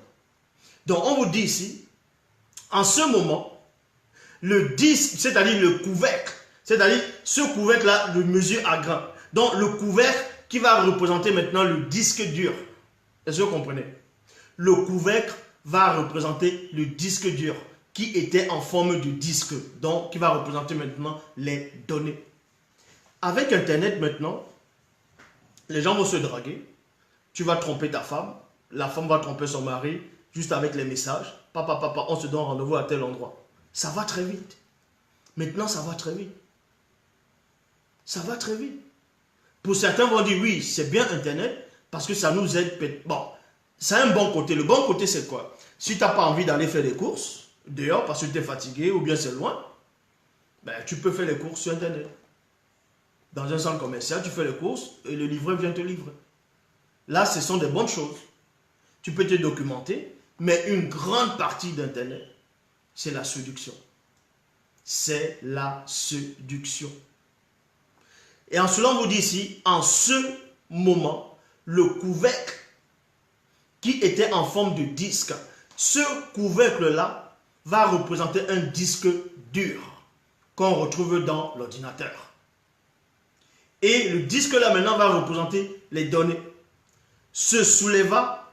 Donc on vous dit ici, en ce moment, le disque, c'est-à-dire le couvercle, c'est-à-dire ce couvercle-là de mesure à grain. Donc le couvercle qui va représenter maintenant le disque dur. Est-ce que vous comprenez? Le couvercle va représenter le disque dur qui était en forme de disque, donc qui va représenter maintenant les données. Avec Internet maintenant, les gens vont se draguer. Tu vas tromper ta femme, la femme va tromper son mari, juste avec les messages. Papa, on se donne rendez-vous à tel endroit. Ça va très vite. Maintenant, ça va très vite. Ça va très vite. Pour certains vont dire, oui, c'est bien Internet parce que ça nous aide. Bon, ça a un bon côté. Le bon côté, c'est quoi? Si tu n'as pas envie d'aller faire des courses dehors parce que tu es fatigué ou bien c'est loin, ben, tu peux faire les courses sur Internet. Dans un centre commercial, tu fais les courses et le livreur vient te livrer. Là, ce sont des bonnes choses. Tu peux te documenter, mais une grande partie d'Internet, c'est la séduction. C'est la séduction. Et en cela, on vous dit ici, en ce moment, le couvercle qui était en forme de disque, ce couvercle-là va représenter un disque dur qu'on retrouve dans l'ordinateur. Et le disque-là maintenant va représenter les données. Se souleva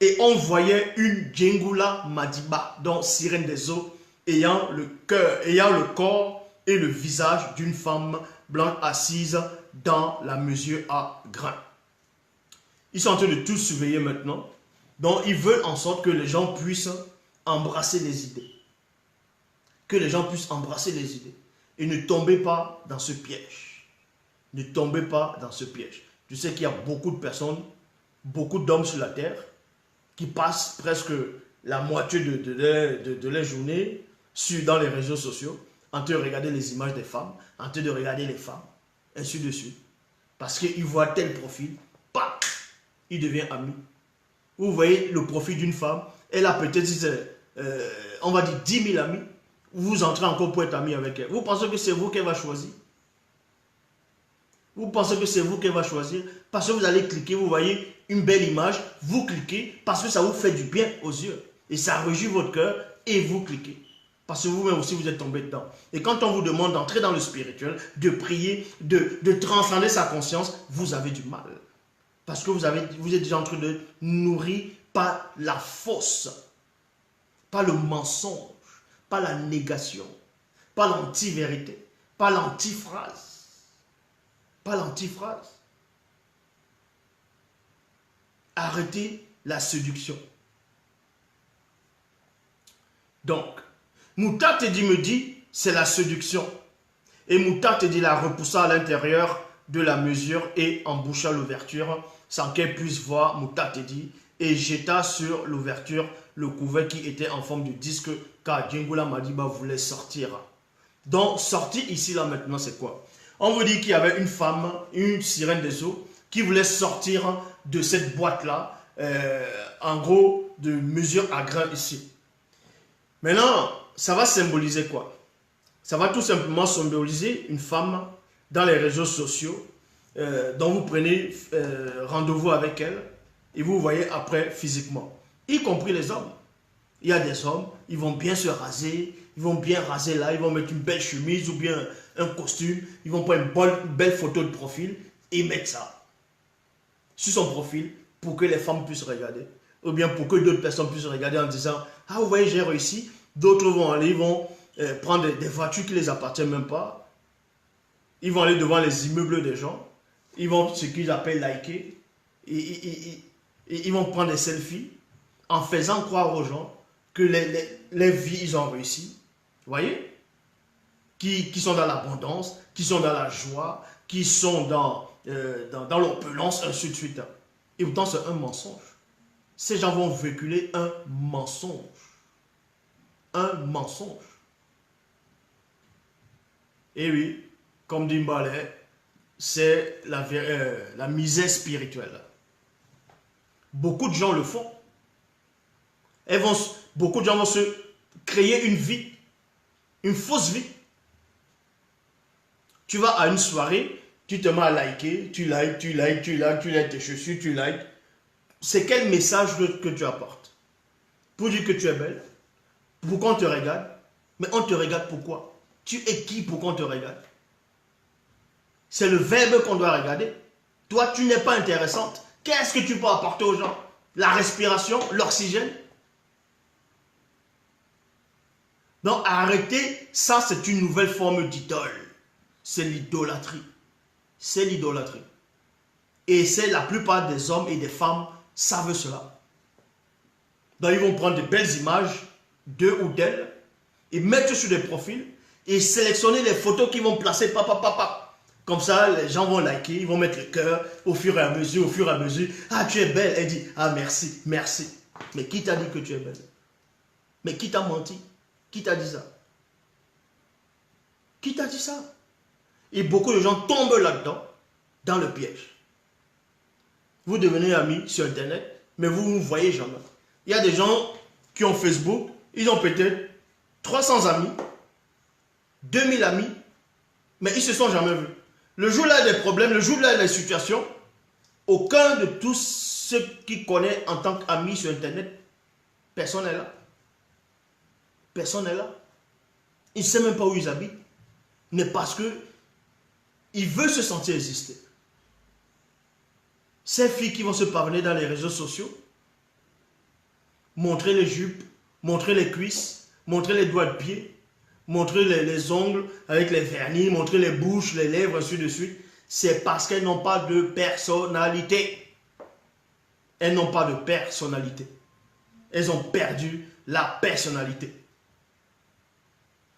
et on voyait une Djengula Madiba, donc sirène des eaux, ayant le corps et le visage d'une femme blanche assise dans la mesure à grains. Ils sont en train de tout surveiller maintenant. Donc ils veulent en sorte que les gens puissent embrasser les idées. Que les gens puissent embrasser les idées. Et ne tombez pas dans ce piège. Ne tombez pas dans ce piège. Je sais qu'il y a beaucoup de personnes, beaucoup d'hommes sur la terre qui passent presque la moitié de leur journée dans les réseaux sociaux en train de regarder les images des femmes, en train de regarder les femmes, ainsi de suite. Parce qu'ils voient tel profil, paf, il devient ami. Vous voyez le profil d'une femme, elle a peut-être, on va dire 10 000 amis, vous entrez encore pour être ami avec elle. Vous pensez que c'est vous qu'elle va choisir? Vous pensez que c'est vous qu'elle va choisir? Parce que vous allez cliquer, vous voyez une belle image, vous cliquez parce que ça vous fait du bien aux yeux. Et ça réjouit votre cœur et vous cliquez. Parce que vous-même aussi vous êtes tombé dedans. Et quand on vous demande d'entrer dans le spirituel, de prier, de transcender sa conscience, vous avez du mal. Parce que vous êtes déjà en train de nourrir par la fausse, pas le mensonge, pas la négation, pas l'anti-vérité, pas l'antiphrase. Pas l'antiphrase. Arrêtez la séduction. Donc, Mouta Tedi me dit, c'est la séduction. Et Mouta Tedi la repoussa à l'intérieur de la mesure et emboucha l'ouverture sans qu'elle puisse voir Mouta Tedi et jeta sur l'ouverture le couvert qui était en forme de disque car Djengula Madiba voulait sortir. Donc, sortir ici, là, maintenant, c'est quoi? On vous dit qu'il y avait une femme, une sirène des eaux, qui voulait sortir de cette boîte-là, en gros, de mesure à grain ici. Maintenant, ça va symboliser quoi? Ça va tout simplement symboliser une femme dans les réseaux sociaux, dont vous prenez rendez-vous avec elle, et vous voyez après physiquement, y compris les hommes. Il y a des hommes, ils vont bien se raser, ils vont bien raser là, ils vont mettre une belle chemise ou bien un costume, ils vont prendre une belle photo de profil et mettre ça sur son profil pour que les femmes puissent regarder. Ou bien pour que d'autres personnes puissent regarder en disant « Ah, vous voyez, j'ai réussi ». D'autres vont aller, ils vont prendre des voitures qui ne les appartiennent même pas. Ils vont aller devant les immeubles des gens. Ils vont, ce qu'ils appellent liker. Et ils vont prendre des selfies en faisant croire aux gens que les vies, ils ont réussi. Vous voyez? Qui sont dans l'abondance, qui sont dans la joie, qui sont dans l'opulence, ainsi de suite. Et pourtant, c'est un mensonge. Ces gens vont véhiculer un mensonge. Un mensonge. Et oui, comme dit Mbalé, c'est la misère spirituelle. Beaucoup de gens le font. Beaucoup de gens vont se créer une vie, une fausse vie. Tu vas à une soirée, tu te mets à liker, tu likes tes chaussures, tu likes. C'est quel message que tu apportes? Pour dire que tu es belle? Pour qu'on te regarde? Mais on te regarde pourquoi? Tu es qui pour qu'on te regarde? C'est le verbe qu'on doit regarder. Toi, tu n'es pas intéressante. Qu'est-ce que tu peux apporter aux gens? La respiration, l'oxygène? Donc, arrêtez, ça c'est une nouvelle forme d'idole. C'est l'idolâtrie. C'est l'idolâtrie. Et c'est la plupart des hommes et des femmes savent cela. Donc ils vont prendre de belles images d'eux ou d'elles et mettre sur des profils et sélectionner les photos qu'ils vont placer, papa. Comme ça, les gens vont liker, ils vont mettre le cœur au fur et à mesure, Ah, tu es belle. Elle dit, ah, merci. Mais qui t'a dit que tu es belle? Mais qui t'a menti? Qui t'a dit ça? Qui t'a dit ça? Et beaucoup de gens tombent là-dedans, dans le piège. Vous devenez amis sur Internet, mais vous ne vous voyez jamais. Il y a des gens qui ont Facebook, ils ont peut-être 300 amis, 2000 amis, mais ils ne se sont jamais vus. Le jour là, il y a des problèmes, le jour là, il y a des situations, aucun de tous ceux qui connaissent en tant qu'amis sur Internet, personne n'est là. Personne n'est là. Il ne sait même pas où ils habitent. Mais parce que il veut se sentir exister. Ces filles qui vont se parvenir dans les réseaux sociaux, montrer les jupes, montrer les cuisses, montrer les doigts de pied, montrer les ongles avec les vernis, montrer les bouches, les lèvres, ainsi de suite, c'est parce qu'elles n'ont pas de personnalité. Elles n'ont pas de personnalité. Elles ont perdu la personnalité.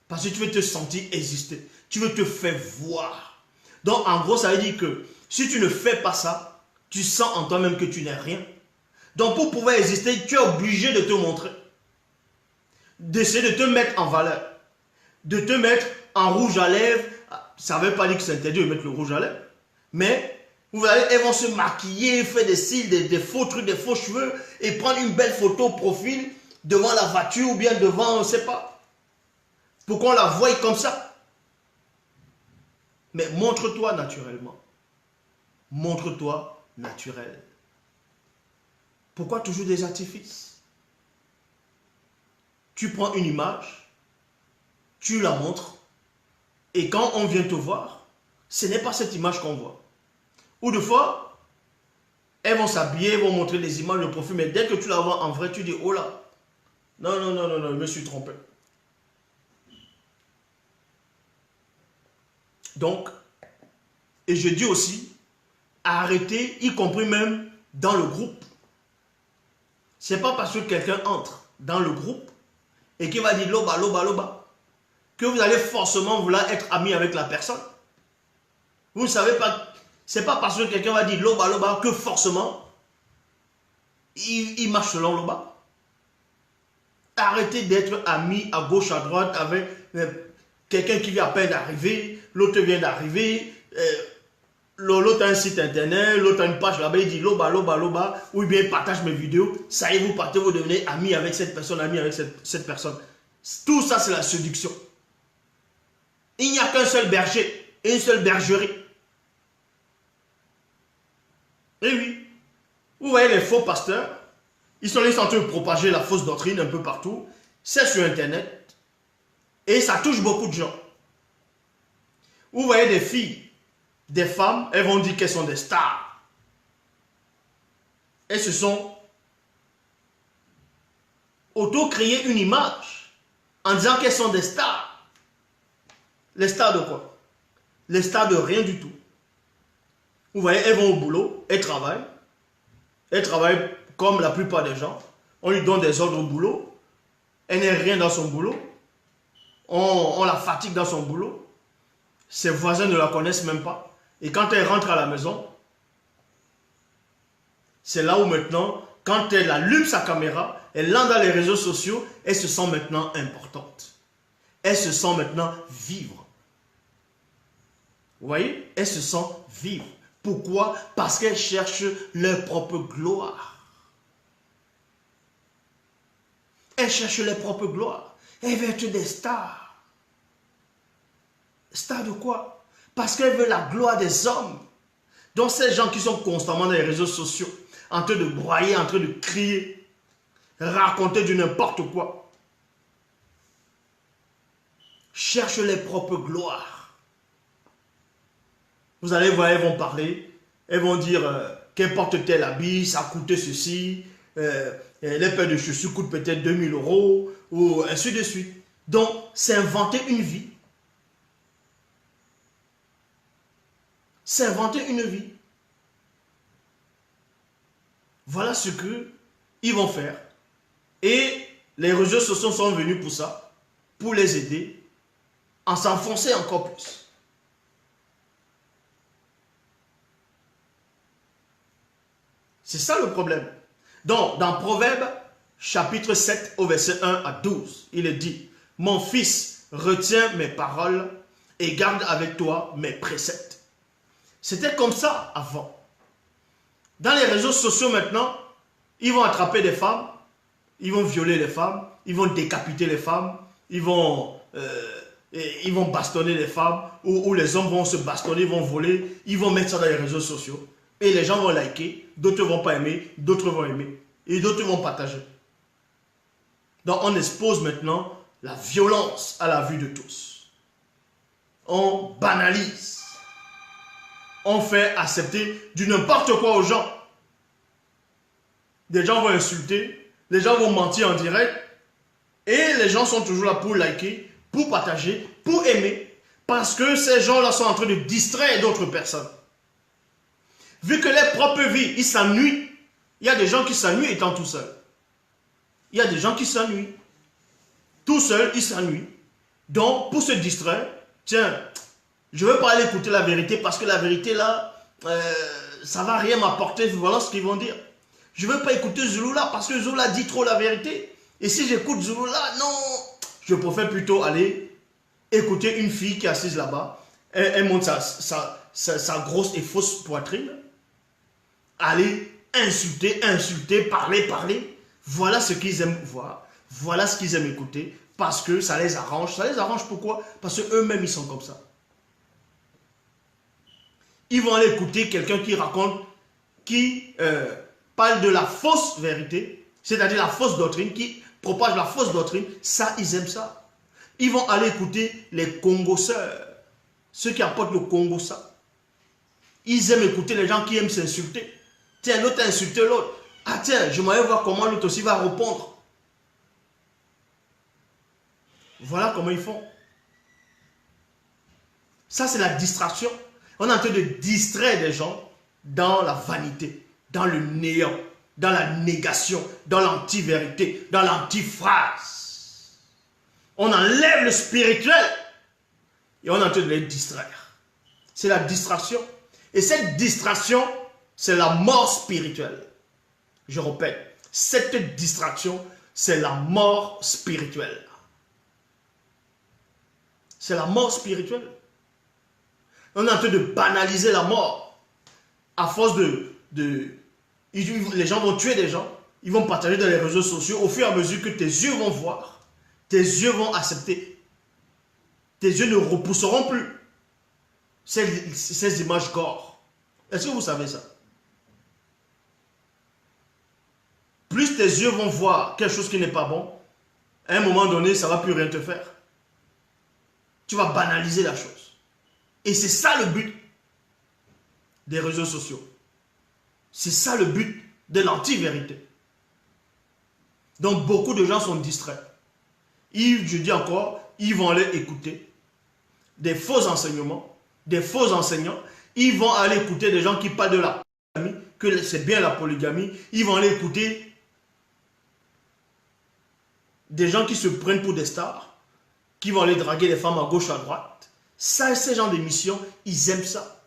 Parce que tu veux te sentir exister. Tu veux te faire voir. Donc, en gros, ça veut dire que si tu ne fais pas ça, tu sens en toi-même que tu n'es rien. Donc, pour pouvoir exister, tu es obligé de te montrer. D'essayer de te mettre en valeur. De te mettre en rouge à lèvres. Ça ne veut pas dire que c'est interdit de mettre le rouge à lèvres. Mais, vous voyez, elles vont se maquiller, faire des cils, des faux trucs, des faux cheveux, et prendre une belle photo profil devant la voiture ou bien devant, on ne sait pas. Pour qu'on la voie comme ça. Mais montre-toi naturellement. Montre-toi naturel. Pourquoi toujours des artifices? Tu prends une image, tu la montres, et quand on vient te voir, ce n'est pas cette image qu'on voit. Ou des fois, elles vont s'habiller, elles vont montrer les images de profil, mais dès que tu la vois en vrai, tu dis, oh là, non, je me suis trompé. Donc, et je dis aussi, arrêtez, y compris même dans le groupe. Ce n'est pas parce que quelqu'un entre dans le groupe et qu'il va dire loba, que vous allez forcément vouloir être ami avec la personne. Vous ne savez pas, ce n'est pas parce que quelqu'un va dire loba que forcément il marche selon loba. Arrêtez d'être ami à gauche, à droite avec quelqu'un qui vient à peine d'arriver, l'autre vient d'arriver, l'autre a un site internet, l'autre a une page là-bas, il dit loba, ou bien il partage mes vidéos, ça y est, vous partez, vous devenez ami avec cette personne, ami avec cette personne. Tout ça, c'est la séduction. Il n'y a qu'un seul berger, et une seule bergerie. Et oui, vous voyez les faux pasteurs, ils sont en train de propager la fausse doctrine un peu partout, c'est sur internet, et ça touche beaucoup de gens. Vous voyez des filles, des femmes, elles vont dire qu'elles sont des stars. Elles se sont auto-créées une image en disant qu'elles sont des stars. Les stars de quoi? Les stars de rien du tout. Vous voyez, elles vont au boulot, elles travaillent comme la plupart des gens. On lui donne des ordres au boulot, elle n'est rien dans son boulot, on la fatigue dans son boulot, ses voisins ne la connaissent même pas. Et quand elle rentre à la maison, c'est là où maintenant, quand elle allume sa caméra, elle entre dans les réseaux sociaux, elle se sent maintenant importante. Elle se sent maintenant vivre. Vous voyez? Elle se sent vivre. Pourquoi? Parce qu'elle cherche leur propre gloire. Elle cherche leur propre gloire. Elle veut être des stars. Stars de quoi? Parce qu'elle veut la gloire des hommes. Donc ces gens qui sont constamment dans les réseaux sociaux, en train de broyer, en train de crier, raconter du n'importe quoi, cherchent leur propre gloire. Vous allez voir, elles vont parler, elles vont dire qu'elles portent tel habit, ça a coûté ceci, les paires de chaussures coûtent peut-être 2000 €, ou ainsi de suite. Donc, c'est inventer une vie. C'est inventer une vie. Voilà ce qu'ils vont faire. Et les réseaux sociaux sont venus pour ça, pour les aider à s'enfoncer encore plus. C'est ça le problème. Donc, dans Proverbe, chapitre 7, au verset 1 à 12, il est dit, « Mon fils, retiens mes paroles et garde avec toi mes préceptes. » C'était comme ça avant. Dans les réseaux sociaux maintenant, ils vont attraper des femmes, ils vont violer les femmes, ils vont décapiter les femmes, ils vont bastonner les femmes, ou les hommes vont se bastonner, ils vont voler, ils vont mettre ça dans les réseaux sociaux. Et les gens vont liker, d'autres ne vont pas aimer, d'autres vont aimer, et d'autres vont partager. Donc on expose maintenant la violence à la vue de tous. On banalise. On fait accepter du n'importe quoi aux gens. Des gens vont insulter, les gens vont mentir en direct, et les gens sont toujours là pour liker, pour partager, pour aimer, parce que ces gens-là sont en train de distraire d'autres personnes. Vu que les propres vies, ils s'ennuient, il y a des gens qui s'ennuient étant tout seuls. Il y a des gens qui s'ennuient. Tout seul, ils s'ennuient. Donc, pour se distraire, tiens, je ne veux pas aller écouter la vérité parce que la vérité là, ça ne va rien m'apporter. Voilà ce qu'ils vont dire. Je ne veux pas écouter Zulula parce que Zulula dit trop la vérité. Et si j'écoute Zulula, non, je préfère plutôt aller écouter une fille qui est assise là-bas. Elle monte sa grosse et fausse poitrine. Aller insulter, parler. Voilà ce qu'ils aiment voir. Voilà ce qu'ils aiment écouter. Parce que ça les arrange. Ça les arrange pourquoi? Parce qu'eux-mêmes, ils sont comme ça. Ils vont aller écouter quelqu'un qui raconte, qui parle de la fausse vérité, c'est-à-dire la fausse doctrine, qui propage la fausse doctrine. Ça, ils aiment ça. Ils vont aller écouter les Congoseurs, ceux qui apportent le Congo ça. Ils aiment écouter les gens qui aiment s'insulter. Tiens, l'autre a insulté l'autre. Ah tiens, je m'aimerais voir comment l'autre aussi va répondre. Voilà comment ils font. Ça, c'est la distraction. On est en train de distraire des gens dans la vanité, dans le néant, dans la négation, dans l'anti-vérité, dans l'anti-phrase. On enlève le spirituel et on est en train de les distraire. C'est la distraction. Et cette distraction, c'est la mort spirituelle. Je répète, cette distraction, c'est la mort spirituelle. C'est la mort spirituelle. On est en train de banaliser la mort. À force les gens vont tuer des gens. Ils vont partager dans les réseaux sociaux. Au fur et à mesure que tes yeux vont voir, tes yeux vont accepter. Tes yeux ne repousseront plus ces images gore. Est-ce que vous savez ça? Plus tes yeux vont voir quelque chose qui n'est pas bon, à un moment donné, ça ne va plus rien te faire. Tu vas banaliser la chose. Et c'est ça le but des réseaux sociaux. C'est ça le but de l'anti-vérité. Donc beaucoup de gens sont distraits. Je dis encore, ils vont aller écouter des faux enseignements, des faux enseignants. Ils vont aller écouter des gens qui parlent de la polygamie, que c'est bien la polygamie. Ils vont aller écouter des gens qui se prennent pour des stars, qui vont aller draguer les femmes à gauche, à droite. Ça, ces gens d'émission, ils aiment ça.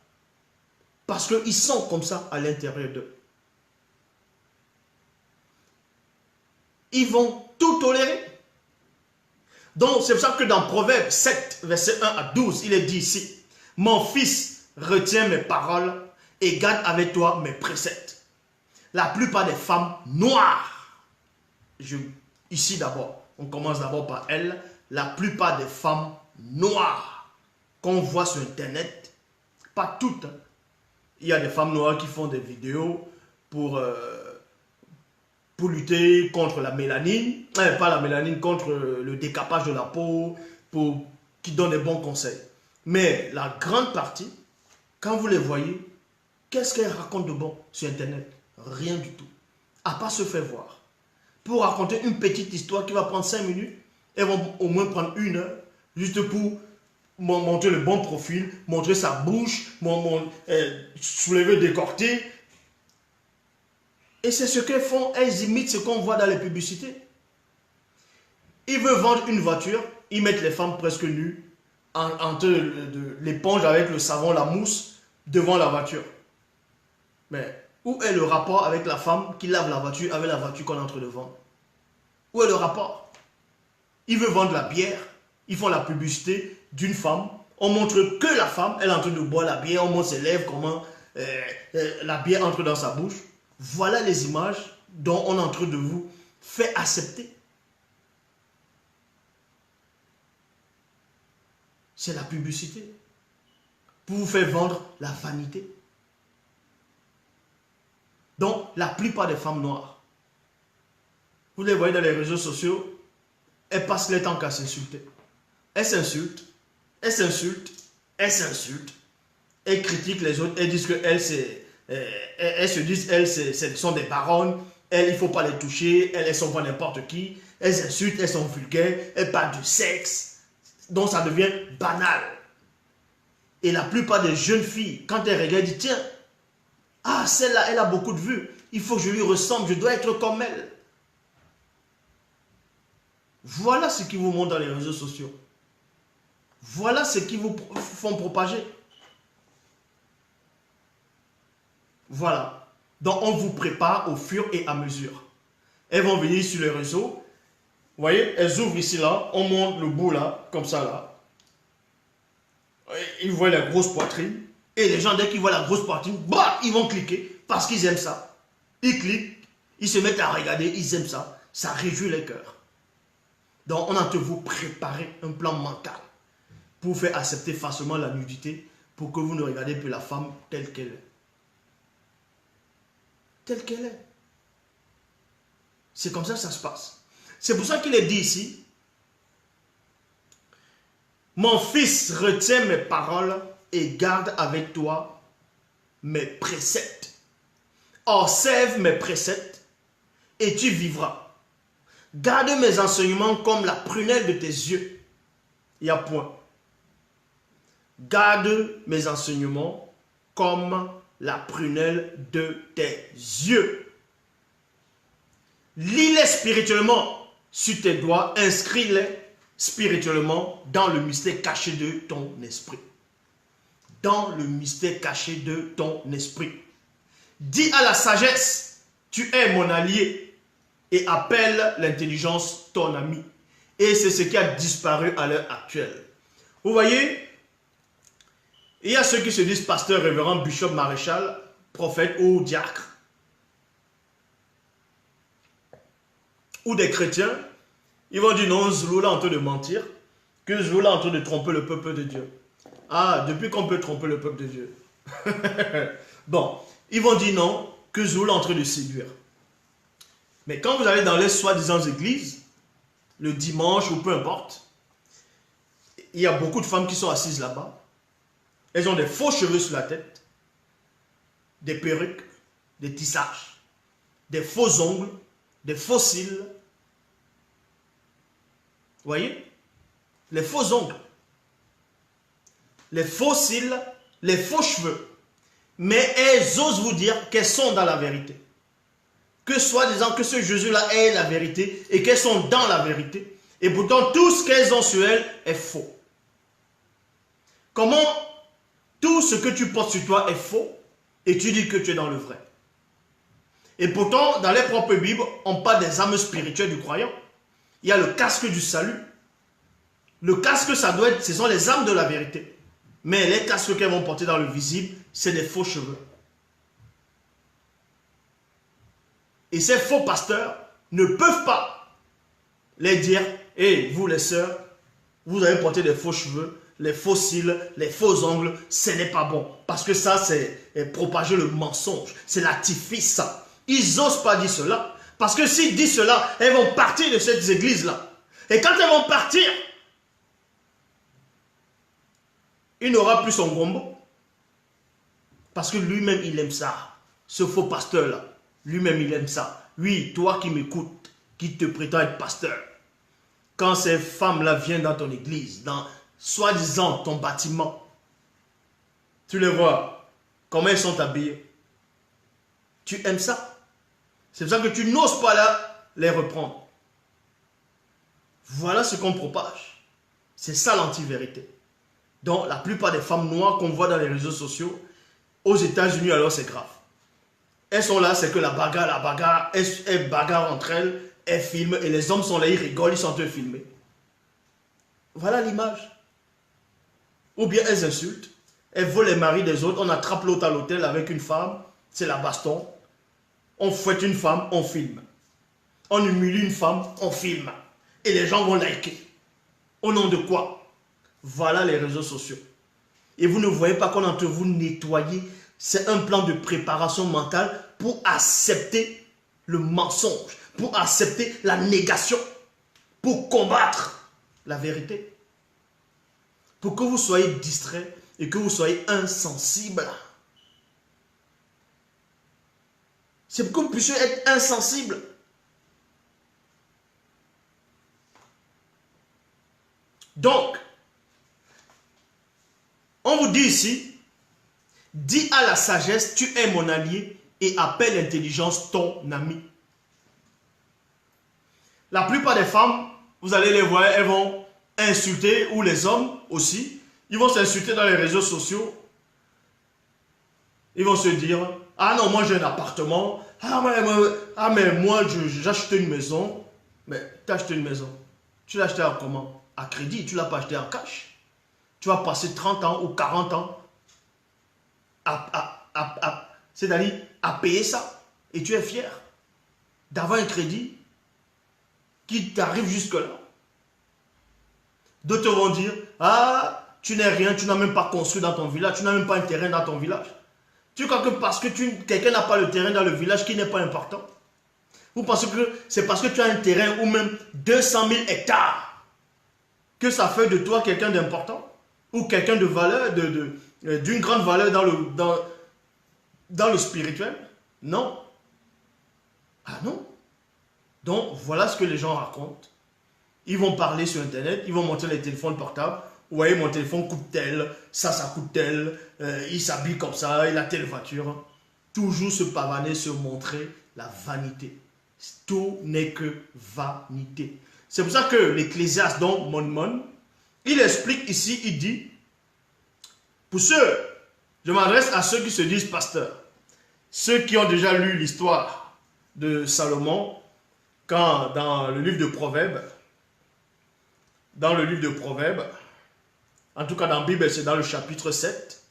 Parce qu'ils sont comme ça à l'intérieur d'eux. Ils vont tout tolérer. Donc, c'est pour ça que dans Proverbe 7, verset 1 à 12, il est dit ici, « Mon fils, retiens mes paroles et garde avec toi mes préceptes. » La plupart des femmes noires, ici d'abord, on commence d'abord par elles, la plupart des femmes noires qu'on voit sur Internet, pas toutes, hein. Il y a des femmes noires qui font des vidéos pour lutter contre la mélanine, pas la mélanine, contre le décapage de la peau, qui donnent des bons conseils. Mais la grande partie, quand vous les voyez, qu'est-ce qu'elles racontent de bon sur Internet? Rien du tout. À part se faire voir. Pour raconter une petite histoire qui va prendre 5 minutes, elles vont au moins prendre 1 heure, juste pour montrer le bon profil, montrer sa bouche, soulever, décorter. Et c'est ce qu'elles font, elles imitent ce qu'on voit dans les publicités. Il veut vendre une voiture, ils mettent les femmes presque nues, entre l'éponge avec le savon, la mousse, devant la voiture. Mais où est le rapport avec la femme qui lave la voiture avec la voiture qu'on est en train de vendre? Où est le rapport? Il veut vendre la bière, ils font la publicité d'une femme, on montre que la femme, elle est en train de boire la bière, on montre ses lèvres, comment la bière entre dans sa bouche. Voilà les images dont on est en train de vous faire accepter. C'est la publicité. Pour vous faire vendre la vanité. Donc, la plupart des femmes noires, vous les voyez dans les réseaux sociaux, elles passent leur temps qu'à s'insulter. Elles s'insultent, elles s'insultent, elles s'insultent. Elles critiquent les autres, elles disent qu'elles elles se disent, elles, ce sont des baronnes, elles, il ne faut pas les toucher, elles ne sont pas n'importe qui, elles insultent, elles sont vulgaires, elles parlent du sexe. Donc ça devient banal. Et la plupart des jeunes filles, quand elles regardent, disent, tiens, ah, celle-là, elle a beaucoup de vues, il faut que je lui ressemble, je dois être comme elle. Voilà ce qui vous montre dans les réseaux sociaux. Voilà ce qui vous font propager. Voilà. Donc on vous prépare au fur et à mesure. Elles vont venir sur les réseaux. Vous voyez, elles ouvrent ici là, on monte le bout là, comme ça là. Ils voient la grosse poitrine. Et les gens, dès qu'ils voient la grosse poitrine, bah, ils vont cliquer parce qu'ils aiment ça. Ils cliquent, ils se mettent à regarder, ils aiment ça. Ça réjouit les cœurs. Donc on a de vous préparer un plan mental pour faire accepter facilement la nudité, pour que vous ne regardez plus la femme telle qu'elle est. Telle qu'elle est. C'est comme ça que ça se passe. C'est pour ça qu'il est dit ici, mon fils, retiens mes paroles et garde avec toi mes préceptes. Observe mes préceptes et tu vivras. Garde mes enseignements comme la prunelle de tes yeux. Il y a point. Garde mes enseignements comme la prunelle de tes yeux. Lis-les spirituellement sur tes doigts, inscris-les spirituellement dans le mystère caché de ton esprit. Dans le mystère caché de ton esprit. Dis à la sagesse, tu es mon allié, et appelle l'intelligence ton ami. Et c'est ce qui a disparu à l'heure actuelle. Vous voyez, il y a ceux qui se disent pasteur, révérend, bishop, maréchal, prophète ou diacre. Ou des chrétiens, ils vont dire non, Zouloula est en train de mentir, que Zouloula est en train de tromper le peuple de Dieu. Ah, depuis qu'on peut tromper le peuple de Dieu. Bon, ils vont dire non, que Zouloula est en train de séduire. Mais quand vous allez dans les soi-disant églises, le dimanche ou peu importe, il y a beaucoup de femmes qui sont assises là-bas. Elles ont des faux cheveux sur la tête, des perruques, des tissages, des faux ongles, des faux cils. Vous voyez? Les faux ongles, les faux cils, les faux cheveux. Mais elles osent vous dire qu'elles sont dans la vérité. Que soi-disant que ce Jésus-là est la vérité et qu'elles sont dans la vérité. Et pourtant, tout ce qu'elles ont sur elles est faux. Comment tout ce que tu portes sur toi est faux et tu dis que tu es dans le vrai? Et pourtant, dans les propres Bibles, on parle des âmes spirituelles du croyant. Il y a le casque du salut. Le casque, ça doit être, ce sont les âmes de la vérité. Mais les casques qu'elles vont porter dans le visible, c'est des faux cheveux. Et ces faux pasteurs ne peuvent pas les dire, hey, vous les sœurs, vous avez porté des faux cheveux, les faux cils, les faux ongles, ce n'est pas bon. Parce que ça, c'est propager le mensonge. C'est l'artifice, ça. Ils n'osent pas dire cela. Parce que s'ils disent cela, elles vont partir de cette église-là. Et quand elles vont partir, il n'aura plus son gombo. Parce que lui-même, il aime ça. Ce faux pasteur-là, lui-même, il aime ça. Oui, toi qui m'écoutes, qui te prétend être pasteur, quand ces femmes-là viennent dans ton église, dans soi-disant ton bâtiment, tu les vois, comment elles sont habillées. Tu aimes ça. C'est pour ça que tu n'oses pas là les reprendre. Voilà ce qu'on propage. C'est ça l'anti-vérité. Donc, la plupart des femmes noires qu'on voit dans les réseaux sociaux, aux États-Unis, alors c'est grave. Elles sont là, c'est que la bagarre, elles bagarrent entre elles, elles filment, et les hommes sont là, ils rigolent, ils sont en train de filmer. Voilà l'image. Ou bien elles insultent, elles volent les maris des autres, on attrape l'autre à l'hôtel avec une femme, c'est la baston. On fouette une femme, on filme. On humilie une femme, on filme. Et les gens vont liker. Au nom de quoi? Voilà les réseaux sociaux. Et vous ne voyez pas qu'on est en train de vous nettoyer. C'est un plan de préparation mentale pour accepter le mensonge, pour accepter la négation, pour combattre la vérité. Pour que vous soyez distrait et que vous soyez insensible. C'est pour que vous puissiez être insensible. Donc, on vous dit ici, dis à la sagesse, tu es mon allié, et appelle l'intelligence ton ami. La plupart des femmes, vous allez les voir, elles vont insulter, ou les hommes aussi, ils vont s'insulter dans les réseaux sociaux. Ils vont se dire, ah non, moi j'ai un appartement, mais moi j'ai acheté une maison. Mais tu as acheté une maison, tu l'as acheté à comment? À crédit, tu ne l'as pas acheté en cash. Tu vas passer 30 ans ou 40 ans c'est-à-dire à payer ça. Et tu es fier d'avoir un crédit qui t'arrive jusque-là. D'autres vont dire, ah, tu n'es rien, tu n'as même pas construit dans ton village, tu n'as même pas un terrain dans ton village. Tu crois que parce que quelqu'un n'a pas le terrain dans le village qui n'est pas important? Vous pensez que c'est parce que tu as un terrain ou même 200 000 hectares que ça fait de toi quelqu'un d'important? Ou quelqu'un de valeur, d'une grande valeur dans le spirituel? Non. Ah non. Donc voilà ce que les gens racontent. Ils vont parler sur internet, ils vont montrer les téléphones portables. Vous voyez, mon téléphone coûte tel, ça coûte tel, il s'habille comme ça, il a telle voiture. Toujours se pavaner, se montrer la vanité. Tout n'est que vanité. C'est pour ça que l'Ecclésiaste, donc Mon, il explique ici, il dit, pour ceux, je m'adresse à ceux qui se disent pasteurs, ceux qui ont déjà lu l'histoire de Salomon, quand dans le livre de Proverbes, en tout cas dans la Bible, c'est dans le chapitre 7,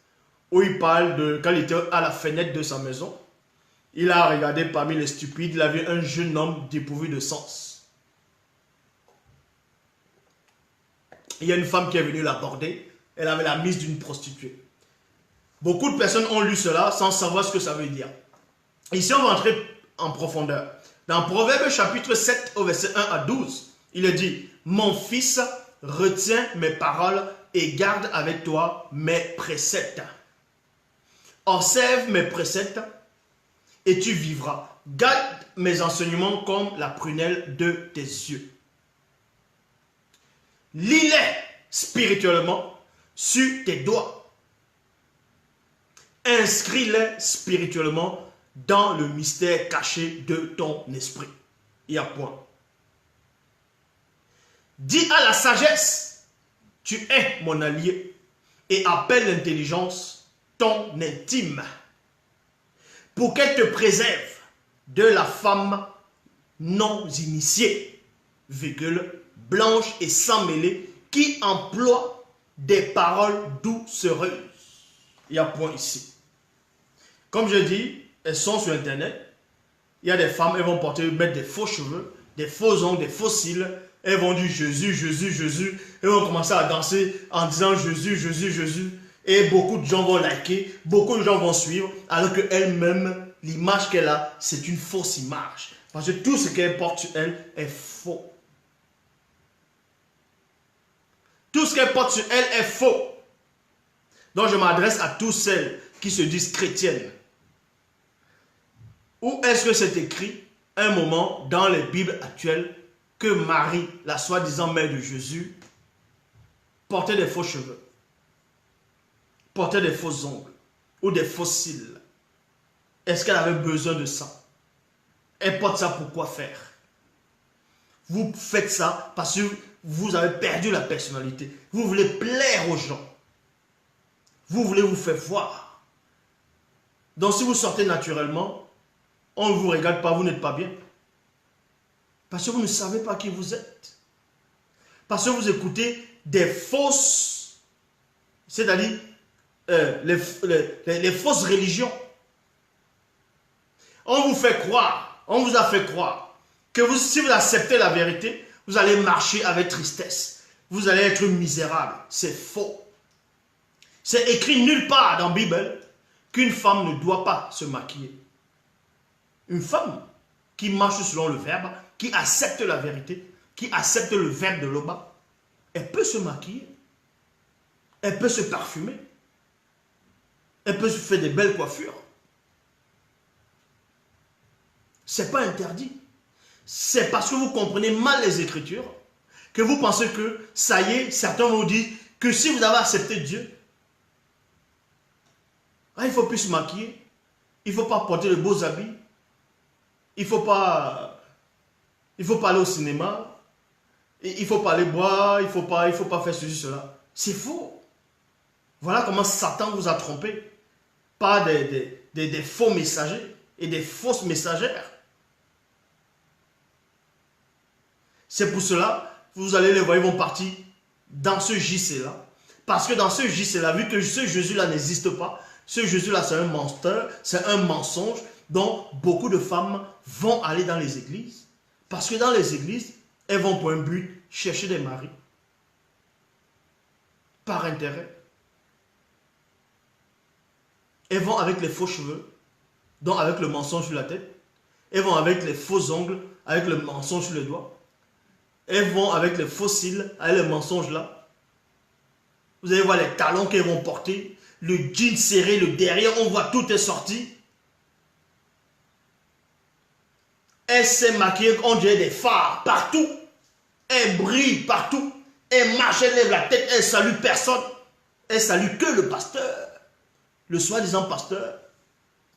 où il parle de quand il était à la fenêtre de sa maison, il a regardé parmi les stupides, il a vu un jeune homme dépourvu de sens. Il y a une femme qui est venue l'aborder, elle avait la mise d'une prostituée. Beaucoup de personnes ont lu cela sans savoir ce que ça veut dire. Ici, on va entrer en profondeur. Dans Proverbe chapitre 7, au verset 1 à 12, il est dit, « Mon fils, retiens mes paroles et garde avec toi mes préceptes. Observe mes préceptes et tu vivras. Garde mes enseignements comme la prunelle de tes yeux. Lis-les spirituellement sur tes doigts. Inscris-les spirituellement dans le mystère caché de ton esprit. » Il y a point. Dis à la sagesse, tu es mon allié, et appelle l'intelligence ton intime, pour qu'elle te préserve de la femme non initiée, blanche et sans mêlée, qui emploie des paroles doucereuses. Il y a point ici. Comme je dis, elles sont sur internet. Il y a des femmes, elles vont mettre des faux cheveux, des faux ongles, des faux cils. Elles vont dire Jésus, Jésus, Jésus. Elles vont commencer à danser en disant Jésus, Jésus, Jésus. Et beaucoup de gens vont liker, beaucoup de gens vont suivre, alors qu'elle-même, l'image qu'elle a, c'est une fausse image. Parce que tout ce qu'elle porte sur elle est faux. Tout ce qu'elle porte sur elle est faux. Donc je m'adresse à toutes celles qui se disent chrétiennes. Où est-ce que c'est écrit un moment dans les Bibles actuelles que Marie, la soi-disant mère de Jésus, portait des faux cheveux, portait des faux ongles ou des faux cils? Est-ce qu'elle avait besoin de ça? Elle porte ça pour quoi faire? Vous faites ça parce que vous avez perdu la personnalité. Vous voulez plaire aux gens. Vous voulez vous faire voir. Donc si vous sortez naturellement, on ne vous regarde pas, vous n'êtes pas bien. Parce que vous ne savez pas qui vous êtes. Parce que vous écoutez des fausses, c'est-à-dire les fausses religions. On vous fait croire, on vous a fait croire que si vous acceptez la vérité, vous allez marcher avec tristesse. Vous allez être misérable. C'est faux. C'est écrit nulle part dans la Bible qu'une femme ne doit pas se maquiller. Une femme qui marche selon le verbe, qui accepte la vérité, qui accepte le verbe de l'Oba, elle peut se maquiller. Elle peut se parfumer. Elle peut se faire des belles coiffures. Ce n'est pas interdit. C'est parce que vous comprenez mal les Écritures que vous pensez que, ça y est, certains vous disent que si vous avez accepté Dieu, il ne faut plus se maquiller, il ne faut pas porter de beaux habits, il ne faut pas aller au cinéma, il ne faut pas aller boire, il ne faut pas faire ceci, cela. C'est faux. Voilà comment Satan vous a trompé par des faux messagers et des fausses messagères. C'est pour cela, vous allez les voir, ils vont partir dans ce JC-là. Parce que dans ce JC-là, vu que ce Jésus-là n'existe pas, ce Jésus-là c'est un menteur, c'est un mensonge, dont beaucoup de femmes vont aller dans les églises. Parce que dans les églises, elles vont pour un but chercher des maris. Par intérêt. Elles vont avec les faux cheveux, donc avec le mensonge sur la tête. Elles vont avec les faux ongles, avec le mensonge sur les doigts. Elles vont avec les faux cils, avec les mensonges là. Vous allez voir les talons qu'elles vont porter, le jean serré, le derrière, on voit tout est sorti. Elle s'est maquillée, on dirait des phares partout. Elle brille partout. Elle marche, elle lève la tête, elle salue personne. Elle salue que le pasteur. Le soi-disant pasteur.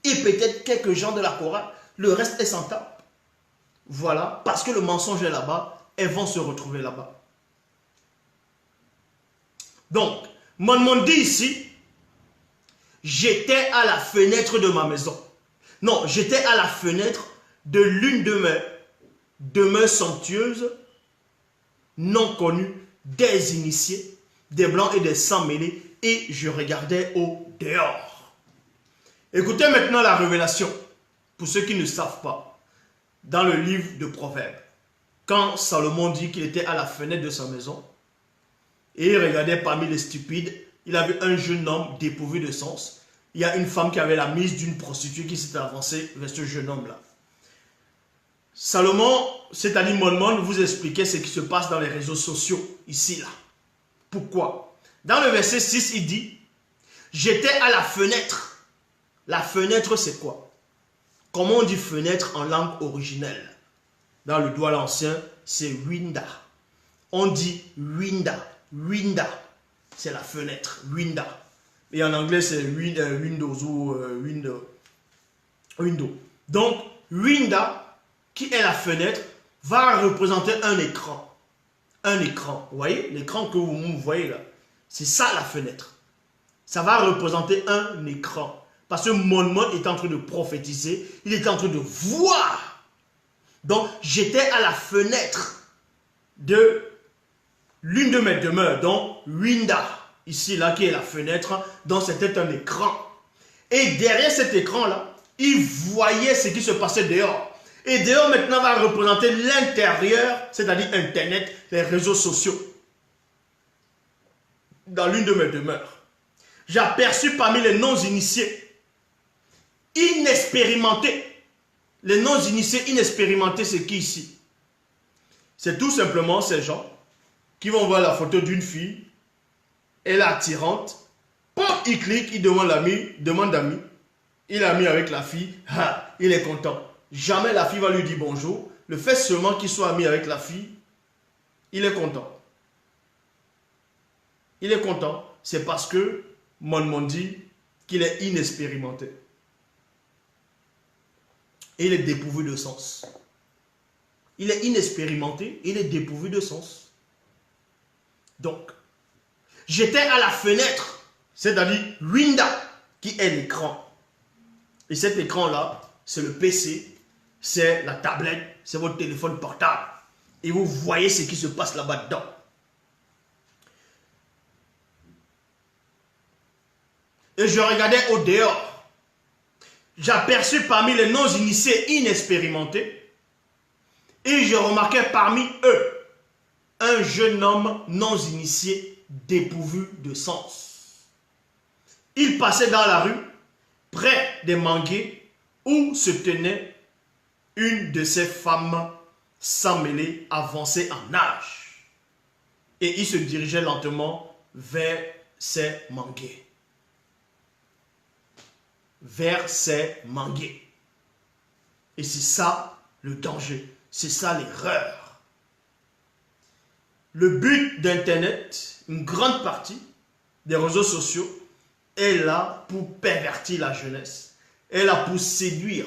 Et peut-être quelques gens de la chorale. Le reste est sans tape. Voilà, parce que le mensonge est là-bas. Elles vont se retrouver là-bas. Donc, mon dit ici, j'étais à la fenêtre de ma maison. Non, j'étais à la fenêtre de l'une de mes demeures somptueuses, non connues, des initiés, des blancs et des sans mêlés, et je regardais au dehors. Écoutez maintenant la révélation, pour ceux qui ne savent pas, dans le livre de Proverbes. Quand Salomon dit qu'il était à la fenêtre de sa maison, et il regardait parmi les stupides, il a vu un jeune homme dépourvu de sens. Il y a une femme qui avait la mise d'une prostituée qui s'était avancée vers ce jeune homme-là. Salomon, c'est-à-dire Mon, vous expliquait ce qui se passe dans les réseaux sociaux, ici, là. Pourquoi? Dans le verset 6, il dit, j'étais à la fenêtre. La fenêtre, c'est quoi? Comment on dit fenêtre en langue originelle? Dans le droit ancien, c'est winda. On dit winda. Winda, c'est la fenêtre. Winda. Et en anglais, c'est windows ou window. Donc, winda, qui est la fenêtre, va représenter un écran. Un écran. Vous voyez? L'écran que vous voyez là. C'est ça la fenêtre. Ça va représenter un écran. Parce que Mon est en train de prophétiser. Il est en train de voir. Donc, j'étais à la fenêtre de l'une de mes demeures, donc winda, ici, là, qui est la fenêtre, donc c'était un écran. Et derrière cet écran-là, il voyait ce qui se passait dehors. Et dehors, maintenant, va représenter l'intérieur, c'est-à-dire Internet, les réseaux sociaux. Dans l'une de mes demeures. J'aperçus parmi les non-initiés, inexpérimentés. Les non-initiés inexpérimentés, c'est qui ici? C'est tout simplement ces gens qui vont voir la photo d'une fille, elle est attirante, pop, il clique, il demande d'amis, il a mis avec la fille, il est content. Jamais la fille va lui dire bonjour. Le fait seulement qu'il soit ami avec la fille, il est content. Il est content, c'est parce que Mon dit qu'il est inexpérimenté. Et il est dépourvu de sens. il est inexpérimenté, il est dépourvu de sens. Donc, j'étais à la fenêtre, c'est-à-dire window, qui est l'écran. Et cet écran-là, c'est le PC, c'est la tablette, c'est votre téléphone portable. Et vous voyez ce qui se passe là-bas dedans. Et je regardais au dehors. J'aperçus parmi les non-initiés inexpérimentés. Et je remarquais parmi eux un jeune homme non-initié dépourvu de sens. Il passait dans la rue, près des manguiers, où se tenait une de ces femmes sans mêler, avancée en âge. Et il se dirigeait lentement vers ces manguiers. Vers ces manguiers. Et c'est ça le danger, c'est ça l'erreur. Le but d'Internet, une grande partie des réseaux sociaux, est là pour pervertir la jeunesse, est là pour séduire.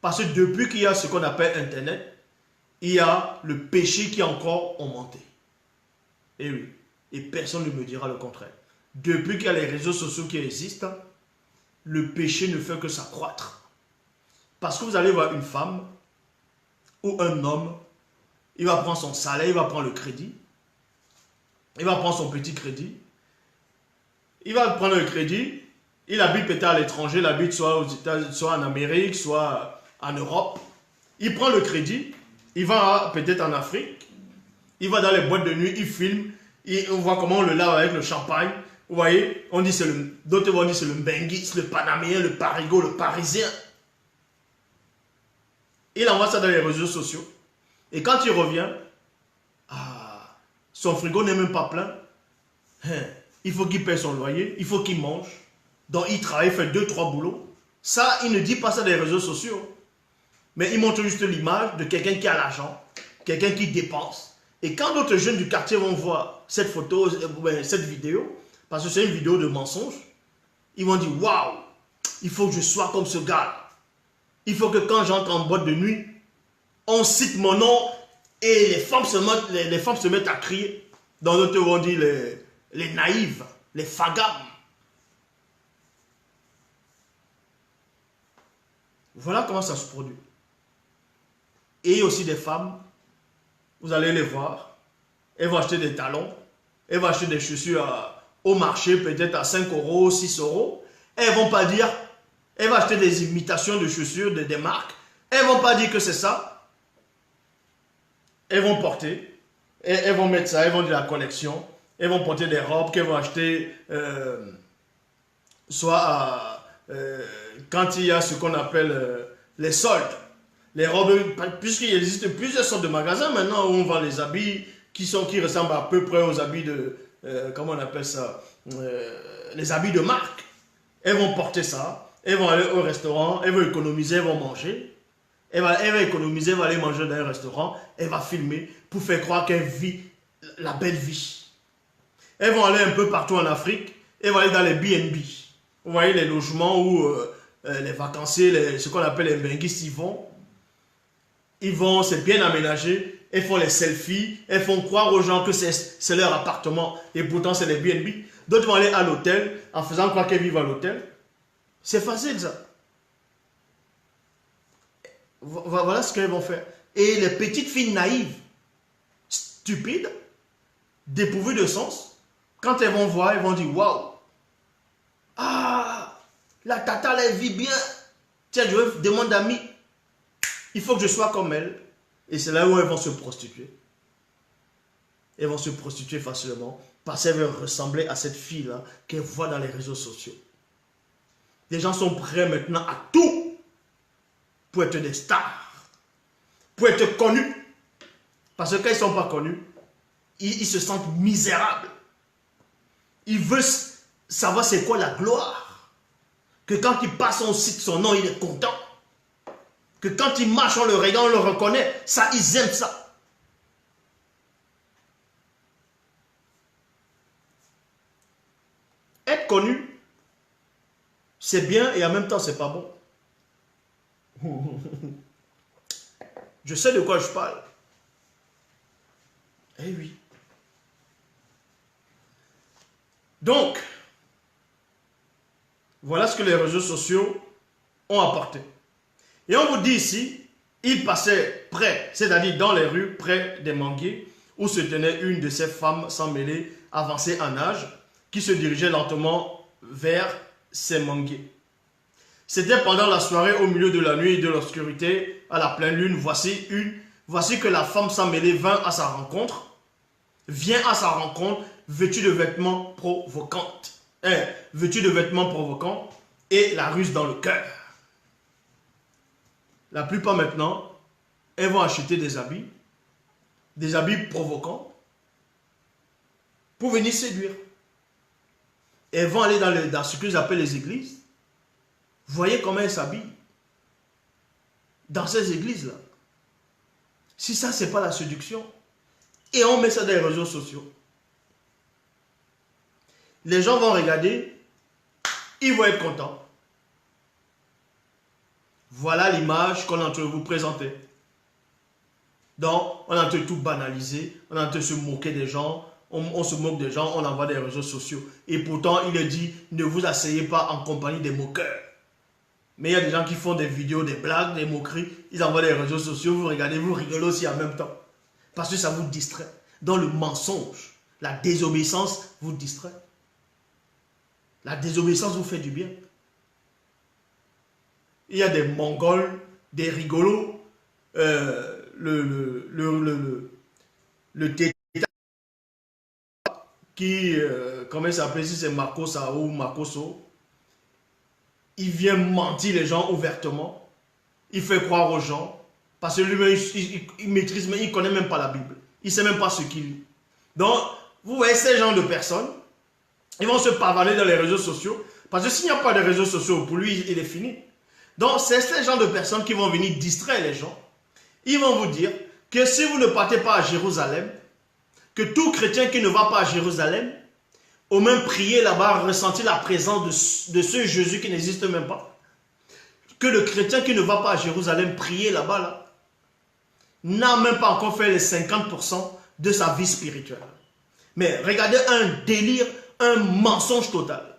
Parce que depuis qu'il y a ce qu'on appelle Internet, il y a le péché qui a encore augmenté. Et oui, et personne ne me dira le contraire. Depuis qu'il y a les réseaux sociaux qui existent, le péché ne fait que s'accroître. Parce que vous allez voir une femme ou un homme, il va prendre son salaire, il va prendre le crédit, il va prendre son petit crédit, il va prendre le crédit, il habite peut-être à l'étranger, il habite soit aux États-Unis, soit en Amérique, soit en Europe. Il prend le crédit, il va peut-être en Afrique, il va dans les boîtes de nuit, il filme, on voit comment on le lave avec le champagne. Vous voyez, on dit c'est le, d'autres vont dire c'est le Benguis, le Panaméen, le Parigot, le Parisien. Il envoie ça dans les réseaux sociaux. Et quand il revient, son frigo n'est même pas plein. Il faut qu'il paye son loyer, il faut qu'il mange. Donc il travaille, il fait 2-3 boulots. Ça, il ne dit pas ça dans les réseaux sociaux. Mais il montre juste l'image de quelqu'un qui a l'argent, quelqu'un qui dépense. Et quand d'autres jeunes du quartier vont voir cette photo, cette vidéo, parce que c'est une vidéo de mensonge, ils vont dire, waouh, il faut que je sois comme ce gars. Il faut que quand j'entre en boîte de nuit, on cite mon nom et les femmes se mettent à crier. Dans d'autres vont dire les naïves, les fagams. Voilà comment ça se produit. Et il y a aussi des femmes, vous allez les voir, elles vont acheter des talons, elles vont acheter des chaussures au marché, peut-être à 5 euros, 6 euros. Elles ne vont pas dire, elles vont acheter des imitations de chaussures, des marques. Elles ne vont pas dire que c'est ça. Elles vont porter, elles vont mettre ça, elles vont dire la collection. Elles vont porter des robes qu'elles vont acheter, soit quand il y a ce qu'on appelle les soldes. Les robes, puisqu'il existe plusieurs sortes de magasins maintenant où on vend les habits qui ressemblent à peu près aux habits de, comment on appelle ça, les habits de marque. Elles vont porter ça, elles vont aller au restaurant, elles vont économiser, elles vont manger. Elle va économiser, elle va aller manger dans un restaurant, elle va filmer pour faire croire qu'elle vit la belle vie. Elles vont aller un peu partout en Afrique, elles vont aller dans les BNB. Vous voyez les logements où les vacanciers, ce qu'on appelle les benguis, ils vont, c'est bien aménagé, elles font les selfies, elles font croire aux gens que c'est leur appartement et pourtant c'est les BNB. D'autres vont aller à l'hôtel en faisant croire qu'elles vivent à l'hôtel. C'est facile ça. Voilà ce qu'elles vont faire. Et les petites filles naïves, stupides, dépourvues de sens, quand elles vont voir, elles vont dire waouh, ah, la tata elle vit bien. Tiens, je vais demander d'amis. Il faut que je sois comme elle. Et c'est là où elles vont se prostituer. Elles vont se prostituer facilement parce qu'elles veulent ressembler à cette fille-là qu'elles voient dans les réseaux sociaux. Les gens sont prêts maintenant à tout pour être des stars, pour être connus. Parce que quand ils ne sont pas connus, ils se sentent misérables. Ils veulent savoir c'est quoi la gloire. Que quand il passe, on cite son nom, il est content. Que quand il marche, on le regarde, on le reconnaît. Ça, ils aiment ça. Être connu, c'est bien et en même temps, c'est pas bon. Je sais de quoi je parle. Eh oui. Donc, voilà ce que les réseaux sociaux ont apporté. Et on vous dit ici, il passait près, c'est-à-dire dans les rues, près des manguiers, où se tenait une de ces femmes sans mêler, avancée en âge, qui se dirigeait lentement vers ces manguiers. C'était pendant la soirée, au milieu de la nuit et de l'obscurité, à la pleine lune. Voici que la femme sans mêler vient à sa rencontre, vêtue de vêtements provocants, et la ruse dans le cœur. La plupart maintenant, elles vont acheter des habits provocants, pour venir séduire. Et elles vont aller dans ce qu'ils appellent les églises. Voyez comment elles s'habillent. Dans ces églises-là. Si ça, ce n'est pas la séduction. Et on met ça dans les réseaux sociaux. Les gens vont regarder. Ils vont être contents. Voilà l'image qu'on est en train de vous présenter. Donc, on est en train de tout banaliser. On est en train de se moquer des gens. On se moque des gens. On envoie des réseaux sociaux. Et pourtant, il est dit, ne vous asseyez pas en compagnie des moqueurs. Mais il y a des gens qui font des vidéos, des blagues, des moqueries. Ils envoient des réseaux sociaux. Vous regardez, vous rigolez aussi en même temps. Parce que ça vous distrait. Dans le mensonge, la désobéissance vous distrait. La désobéissance vous fait du bien. Il y a des Mongols, des rigolos, le tétard qui, comment il s'appelle, si c'est Makosa ou Makoso, il vient mentir les gens ouvertement, il fait croire aux gens, parce que lui-même, il maîtrise, mais il ne connaît même pas la Bible, il ne sait même pas ce qu'il lit. Donc, vous voyez ces gens de personnes, ils vont se pavaner dans les réseaux sociaux, parce que s'il n'y a pas de réseaux sociaux, pour lui, il est fini. Donc, c'est ces gens de personnes qui vont venir distraire les gens. Ils vont vous dire que si vous ne partez pas à Jérusalem, que tout chrétien qui ne va pas à Jérusalem, au même prier là-bas, ressentir la présence de ce Jésus qui n'existe même pas, que le chrétien qui ne va pas à Jérusalem prier là-bas, là, n'a même pas encore fait les 50% de sa vie spirituelle. Mais regardez un délire, un mensonge total.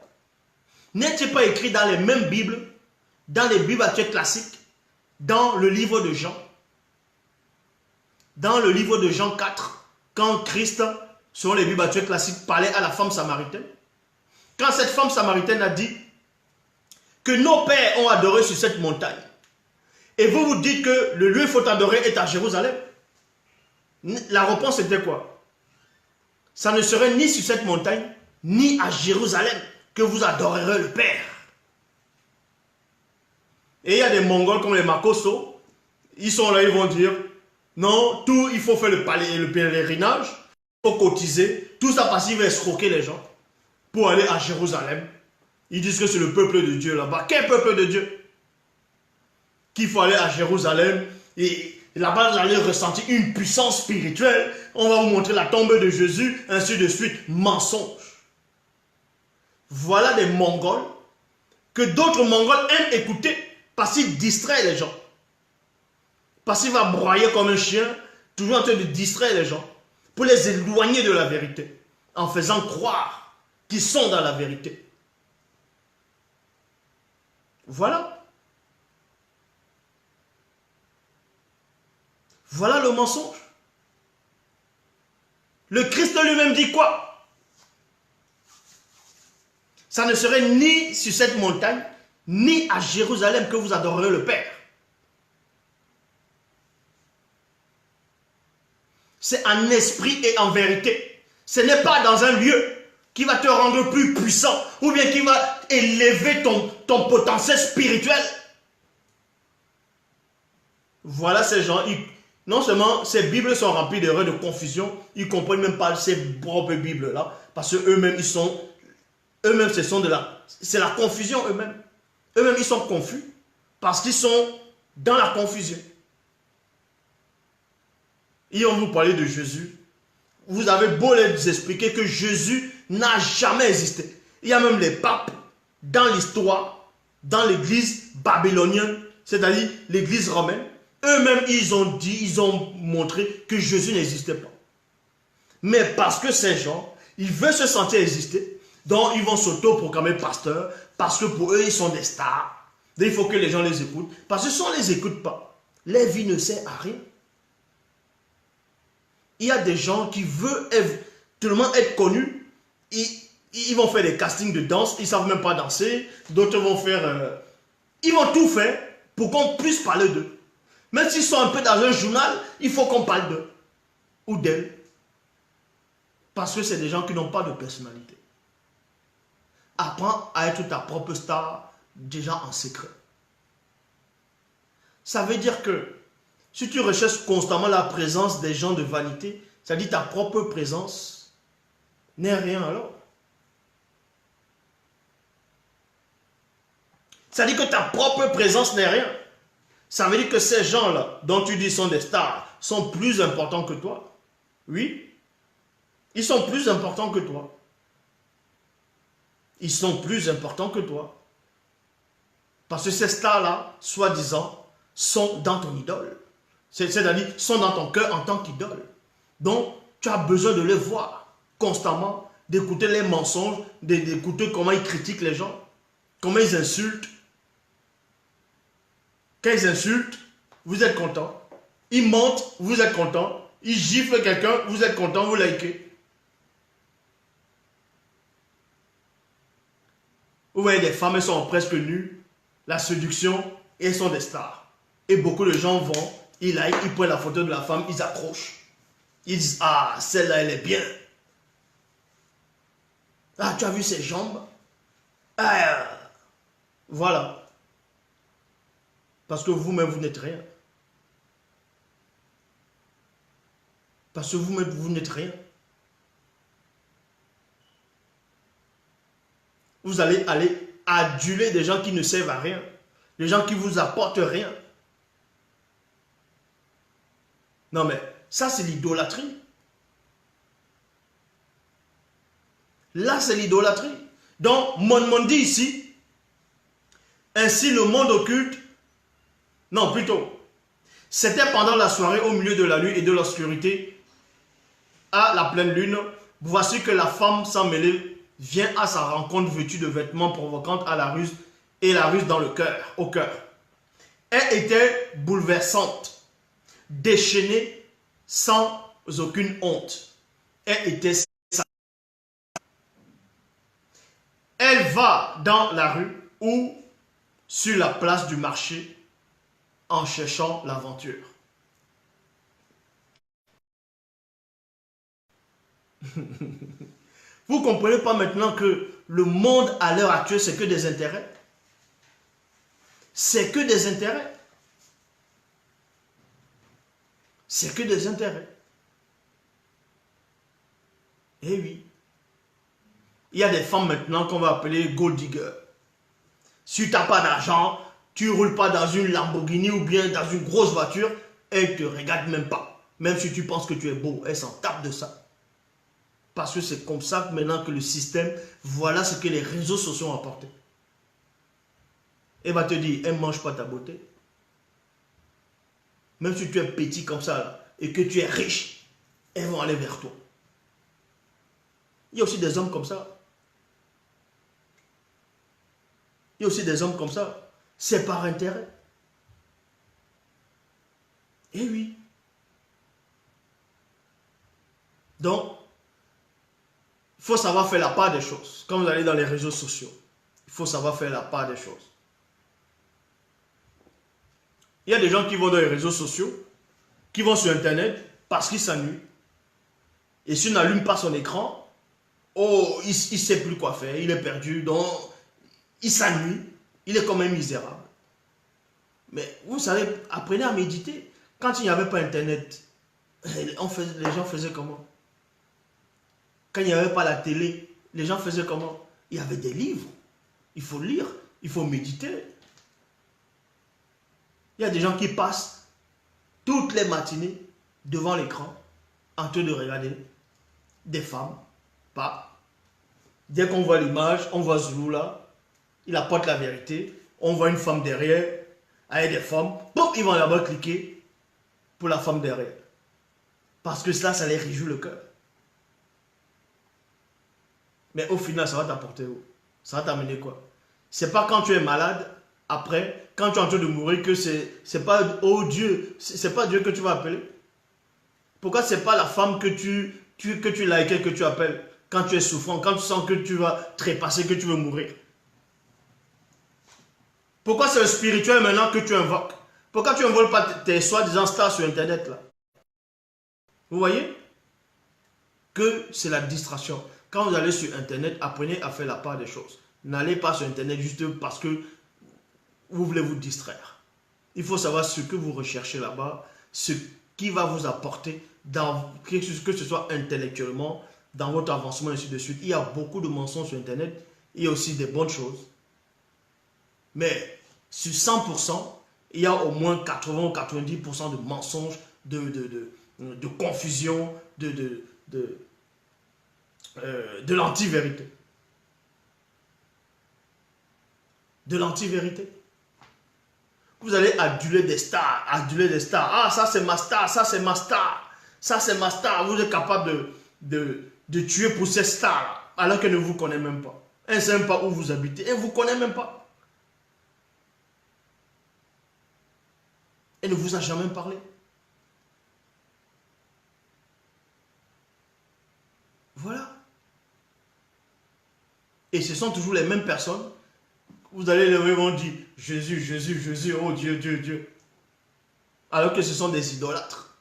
N'est-il pas écrit dans les mêmes Bibles, dans les Bibles actuelles classiques, dans le livre de Jean, dans le livre de Jean 4, quand Christ, selon les Bibles actuelles classiques, parlait à la femme samaritaine, quand cette femme samaritaine a dit que nos pères ont adoré sur cette montagne, et vous vous dites que le lieu qu'il faut adorer est à Jérusalem, la réponse était quoi? Ça ne serait ni sur cette montagne, ni à Jérusalem que vous adorerez le Père. Et il y a des Mongols comme les Makoso, ils sont là, ils vont dire, non, tout, il faut faire le pèlerinage, il faut cotiser, tout ça parce qu'il va escroquer les gens pour aller à Jérusalem. Ils disent que c'est le peuple de Dieu là-bas. Quel peuple de Dieu? Qu'il faut aller à Jérusalem et là-bas vous allez ressentir une puissance spirituelle. On va vous montrer la tombe de Jésus, ainsi de suite. Mensonge. Voilà des Mongols que d'autres Mongols aiment écouter parce qu'ils distraient les gens. Parce qu'il va broyer comme un chien, toujours en train de distraire les gens pour les éloigner de la vérité en faisant croire qu'ils sont dans la vérité. Voilà. Voilà le mensonge. Le Christ lui-même dit quoi? Ça ne serait ni sur cette montagne, ni à Jérusalem que vous adorerez le Père. C'est en esprit et en vérité. Ce n'est pas dans un lieu qui va te rendre plus puissant ou bien qui va élever ton potentiel spirituel. Voilà ces gens. Non seulement ces Bibles sont remplies d'erreurs, de confusion, ils ne comprennent même pas ces propres Bibles-là, parce qu'eux-mêmes, c'est la confusion eux-mêmes. Eux-mêmes, ils sont confus, parce qu'ils sont dans la confusion. Et on vous parlait de Jésus. Vous avez beau les expliquer que Jésus n'a jamais existé. Il y a même les papes dans l'histoire, dans l'église babylonienne, c'est-à-dire l'église romaine. Eux-mêmes, ils ont montré que Jésus n'existait pas. Mais parce que ces gens, ils veulent se sentir exister, donc ils vont s'auto-proclamer pasteurs, parce que pour eux, ils sont des stars. Donc il faut que les gens les écoutent. Parce que si on ne les écoute pas, leur vie ne sert à rien. Il y a des gens qui veulent tellement être connus, ils vont faire des castings de danse, ils ne savent même pas danser, d'autres vont faire... ils vont tout faire pour qu'on puisse parler d'eux. Même s'ils sont un peu dans un journal, il faut qu'on parle d'eux ou d'elles. Parce que c'est des gens qui n'ont pas de personnalité. Apprends à être ta propre star déjà en secret. Ça veut dire que si tu recherches constamment la présence des gens de vanité, ça dit ta propre présence n'est rien alors. Ça dit que ta propre présence n'est rien. Ça veut dire que ces gens-là, dont tu dis sont des stars, sont plus importants que toi. Oui, ils sont plus importants que toi. Ils sont plus importants que toi. Parce que ces stars-là, soi-disant, sont dans ton idole. C'est-à-dire, sont dans ton cœur en tant qu'idole. Donc, tu as besoin de les voir constamment, d'écouter les mensonges, d'écouter comment ils critiquent les gens, comment ils insultent. Quand ils insultent, vous êtes content. Ils mentent, vous êtes content. Ils giflent quelqu'un, vous êtes content, vous likez. Vous voyez des femmes, elles sont presque nues. La séduction, et elles sont des stars. Et beaucoup de gens vont, ils like, ils prennent la photo de la femme, ils accrochent. Ils disent, ah, celle-là, elle est bien. Ah, tu as vu ses jambes? Ah, voilà. Parce que vous-même, vous n'êtes rien. Parce que vous-même, vous n'êtes rien. Vous allez aller aduler des gens qui ne servent à rien. Des gens qui ne vous apportent rien. Non mais, ça c'est l'idolâtrie. Là c'est l'idolâtrie. Donc, mon dit ici, ainsi le monde occulte, non plutôt, c'était pendant la soirée au milieu de la nuit et de l'obscurité, à la pleine lune, voici que la femme sans mêler vient à sa rencontre vêtue de vêtements provocantes à la ruse et la ruse dans le cœur, au cœur. Elle était bouleversante, déchaînée, sans aucune honte. Elle était... Elle va dans la rue ou sur la place du marché en cherchant l'aventure. Vous ne comprenez pas maintenant que le monde à l'heure actuelle, c'est que des intérêts? C'est que des intérêts. C'est que des intérêts. Eh oui. Il y a des femmes maintenant qu'on va appeler gold digger. Si tu n'as pas d'argent, tu ne roules pas dans une Lamborghini ou bien dans une grosse voiture, elles ne te regardent même pas. Même si tu penses que tu es beau, elles s'en tapent de ça. Parce que c'est comme ça que maintenant que le système, voilà ce que les réseaux sociaux ont apporté. Elle va te dire, elle ne mange pas ta beauté. Même si tu es petit comme ça là, et que tu es riche, elles vont aller vers toi. Il y a aussi des hommes comme ça. Il y a aussi des hommes comme ça. C'est par intérêt. Eh oui. Donc, il faut savoir faire la part des choses. Quand vous allez dans les réseaux sociaux, il faut savoir faire la part des choses. Il y a des gens qui vont dans les réseaux sociaux, qui vont sur Internet parce qu'ils s'ennuient. Et s'il n'allume pas son écran, oh, il ne sait plus quoi faire, il est perdu, donc il s'ennuie, il est quand même misérable. Mais vous savez, apprenez à méditer. Quand il n'y avait pas Internet, les gens faisaient comment? Quand il n'y avait pas la télé, les gens faisaient comment? Il y avait des livres. Il faut lire, il faut méditer. Il y a des gens qui passent toutes les matinées devant l'écran en train de regarder des femmes. Pas. Dès qu'on voit l'image, on voit Zoulou là, il apporte la vérité. On voit une femme derrière, avec des femmes. Boum, ils vont là-bas cliquer pour la femme derrière. Parce que cela, ça les réjouit le cœur. Mais au final, ça va t'apporter où? Ça va t'amener quoi? C'est pas quand tu es malade, après, quand tu es en train de mourir, que c'est pas, oh Dieu, c'est pas Dieu que tu vas appeler. Pourquoi c'est pas la femme que tu likes, que tu appelles quand tu es souffrant, quand tu sens que tu vas trépasser, que tu veux mourir? Pourquoi c'est le spirituel maintenant que tu invoques? Pourquoi tu n'invoques pas tes soi-disant stars sur Internet là? Vous voyez que c'est la distraction. Quand vous allez sur Internet, apprenez à faire la part des choses. N'allez pas sur Internet juste parce que vous voulez vous distraire. Il faut savoir ce que vous recherchez là-bas, ce qui va vous apporter, que ce soit intellectuellement, dans votre avancement, et ainsi de suite. Il y a beaucoup de mensonges sur Internet. Il y a aussi des bonnes choses. Mais sur 100%, il y a au moins 80 ou 90% de mensonges, de confusion, de l'anti-vérité. De l'anti-vérité. Vous allez aduler des stars, aduler des stars. Ah, ça c'est ma star, ça c'est ma star, ça c'est ma star. Vous êtes capable de tuer pour ces stars alors qu'elle ne vous connaît même pas. Elle ne sait même pas où vous habitez, elle ne vous connaît même pas. Elle ne vous a jamais parlé. Voilà. Et ce sont toujours les mêmes personnes. Vous allez les voir, ils vont dire Jésus, Jésus, Jésus, oh Dieu, Dieu, Dieu. Alors que ce sont des idolâtres.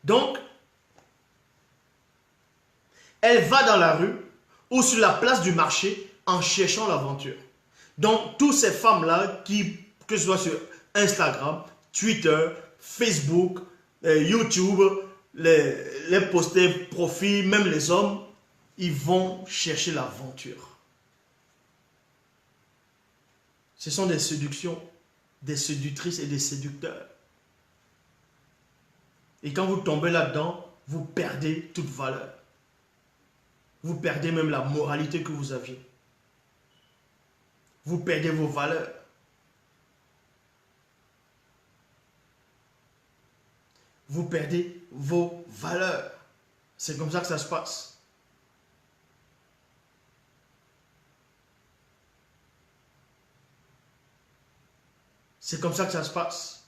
Donc, elle va dans la rue ou sur la place du marché en cherchant l'aventure. Donc, toutes ces femmes-là, que ce soit sur Instagram, Twitter, Facebook, YouTube, les posters profils, même les hommes, ils vont chercher l'aventure. Ce sont des séductions, des séductrices et des séducteurs. Et quand vous tombez là-dedans, vous perdez toute valeur. Vous perdez même la moralité que vous aviez. Vous perdez vos valeurs. Vous perdez vos valeurs. C'est comme ça que ça se passe. C'est comme ça que ça se passe.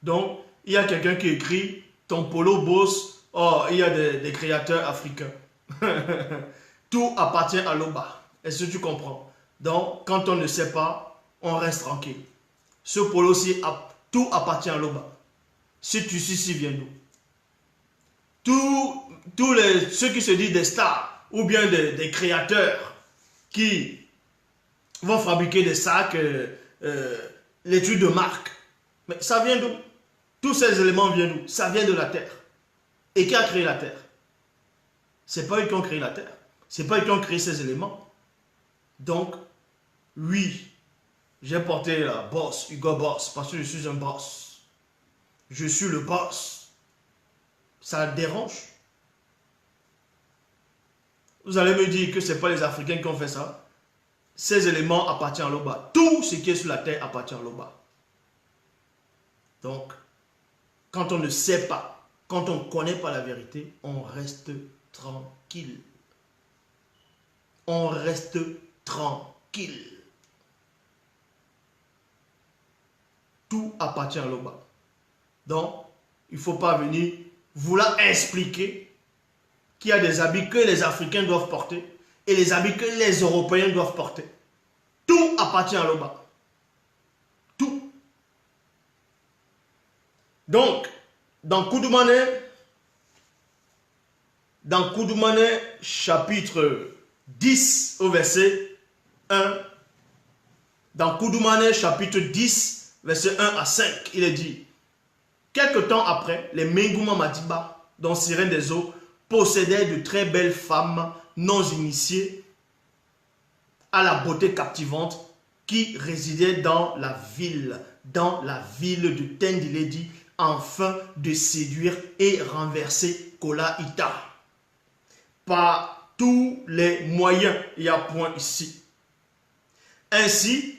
Donc, il y a quelqu'un qui écrit ton polo boss. Oh, il y a des créateurs africains. Tout appartient à l'Oba. Est-ce que tu comprends? Donc, quand on ne sait pas, on reste tranquille. Ce polo-ci, tout appartient à l'Oba. Si tu suis ici, viens nous. Tous ceux qui se disent des stars ou bien des créateurs qui vont fabriquer des sacs, l'étude de marque. Mais ça vient d'où? Tous ces éléments viennent d'où? Ça vient de la Terre. Et qui a créé la Terre? Ce n'est pas eux qui ont créé la Terre. Ce n'est pas eux qui ont créé ces éléments. Donc, oui, j'ai porté la boss, Hugo Boss, parce que je suis un boss. Je suis le boss. Ça dérange? Vous allez me dire que ce n'est pas les Africains qui ont fait ça. Ces éléments appartiennent à l'Oba. Tout ce qui est sur la terre appartient à l'Oba. Donc, quand on ne sait pas, quand on ne connaît pas la vérité, on reste tranquille. On reste tranquille. Tout appartient à l'Oba. Donc, il ne faut pas venir vouloir expliquer qu'il y a des habits que les Africains doivent porter et les habits que les Européens doivent porter. Tout appartient à l'Oba. Tout. Donc, dans Koudoumane, chapitre 10 au verset 1, dans Koudoumane, chapitre 10, verset 1 à 5, il est dit, quelque temps après, les Mengouma Madiba, dont Sirène des eaux, possédaient de très belles femmes non initiées à la beauté captivante qui résidaient dans la ville de Tendiledi, afin de séduire et renverser Kola Ita. Par tous les moyens, il y a point ici. Ainsi,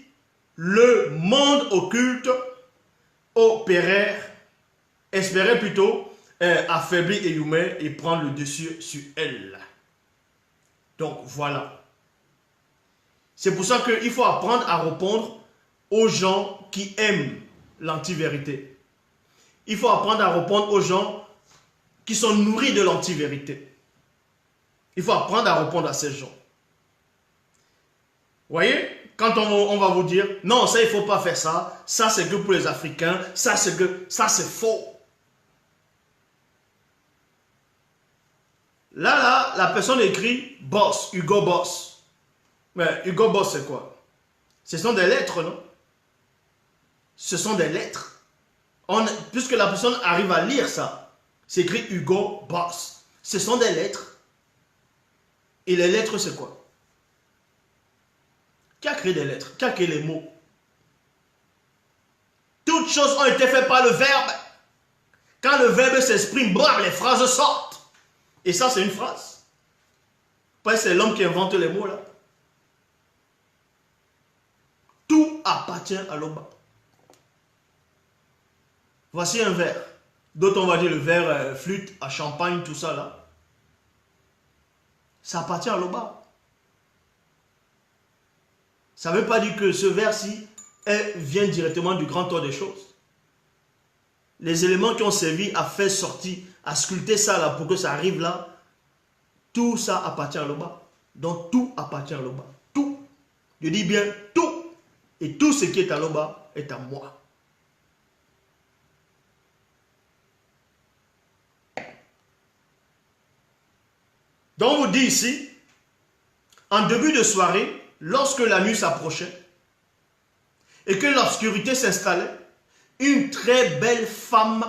le monde occulte espérait plutôt affaiblir Eyumé et prendre le dessus sur elle. Donc voilà. C'est pour ça qu'il faut apprendre à répondre aux gens qui aiment l'anti-vérité. Il faut apprendre à répondre aux gens qui sont nourris de l'anti-vérité. Il faut apprendre à répondre à ces gens. Vous voyez, quand on va vous dire, non, ça, il ne faut pas faire ça, ça, c'est que pour les Africains, ça, c'est faux. Là, la personne écrit Boss, Hugo Boss. Mais Hugo Boss, c'est quoi? Ce sont des lettres, non? Ce sont des lettres. Puisque la personne arrive à lire ça, c'est écrit Hugo Boss. Ce sont des lettres. Et les lettres, c'est quoi? Qui a créé des lettres? Qui a créé les mots? Toutes choses ont été faites par le verbe. Quand le verbe s'exprime, bam, les phrases sortent. Et ça, c'est une phrase. C'est l'homme qui invente les mots, là. Tout appartient à l'Oba. Voici un verre. D'autres, on va dire le verre flûte à champagne, tout ça, là. Ça appartient à l'Oba. Ça ne veut pas dire que ce verre-ci vient directement du grand ordre des choses. Les éléments qui ont servi à faire sortir, à sculpter ça là pour que ça arrive là, tout ça appartient à l'Oba. Donc tout appartient à l'Oba. Tout. Je dis bien tout. Et tout ce qui est à l'Oba est à moi. Donc on vous dit ici, en début de soirée, lorsque la nuit s'approchait et que l'obscurité s'installait, une très belle femme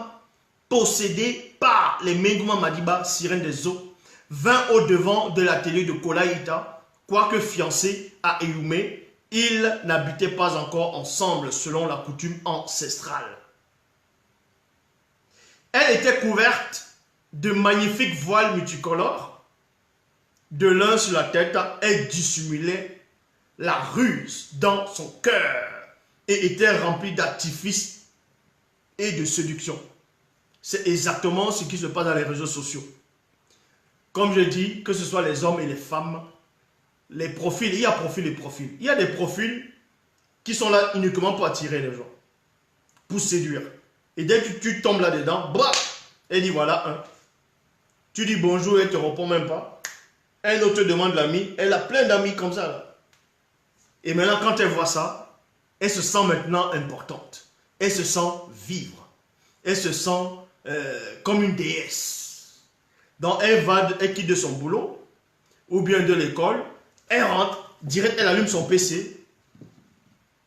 possédée par les Mengouma Madiba, sirène des eaux, vint au devant de l'atelier de Kolaïta, quoique fiancé à Eyumé, ils n'habitaient pas encore ensemble selon la coutume ancestrale. Elle était couverte de magnifiques voiles multicolores. De l'un sur la tête, elle dissimulait la ruse dans son cœur et était remplie d'artifices et de séduction. C'est exactement ce qui se passe dans les réseaux sociaux. Comme je dis, que ce soit les hommes et les femmes, les profils, il y a profil et profil. Il y a des profils qui sont là uniquement pour attirer les gens, pour séduire. Et dès que tu tombes là-dedans, elle dit voilà un. Tu dis bonjour, elle ne te répond même pas. Elle autre te demande l'ami, elle a plein d'amis comme ça. Là. Et maintenant, quand elle voit ça, elle se sent maintenant importante. Elle se sent vivre. Elle se sent comme une déesse. Donc, elle quitte de son boulot, ou bien de l'école, elle rentre, direct, elle allume son PC,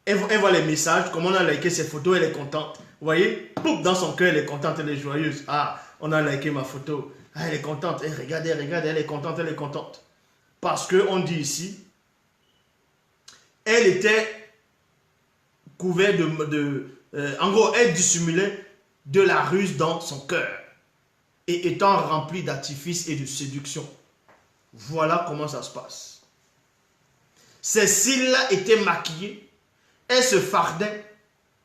elle voit les messages, comment on a liké ses photos, elle est contente. Vous voyez, dans son cœur, elle est contente, elle est joyeuse. Ah, on a liké ma photo. Ah, elle est contente, elle regarde, elle est contente, elle est contente. Parce qu'on dit ici, elle était couverte en gros, elle dissimulait de la ruse dans son cœur. Et étant remplie d'artifices et de séduction. Voilà comment ça se passe. Ses cils-là étaient maquillés. Elle se fardait.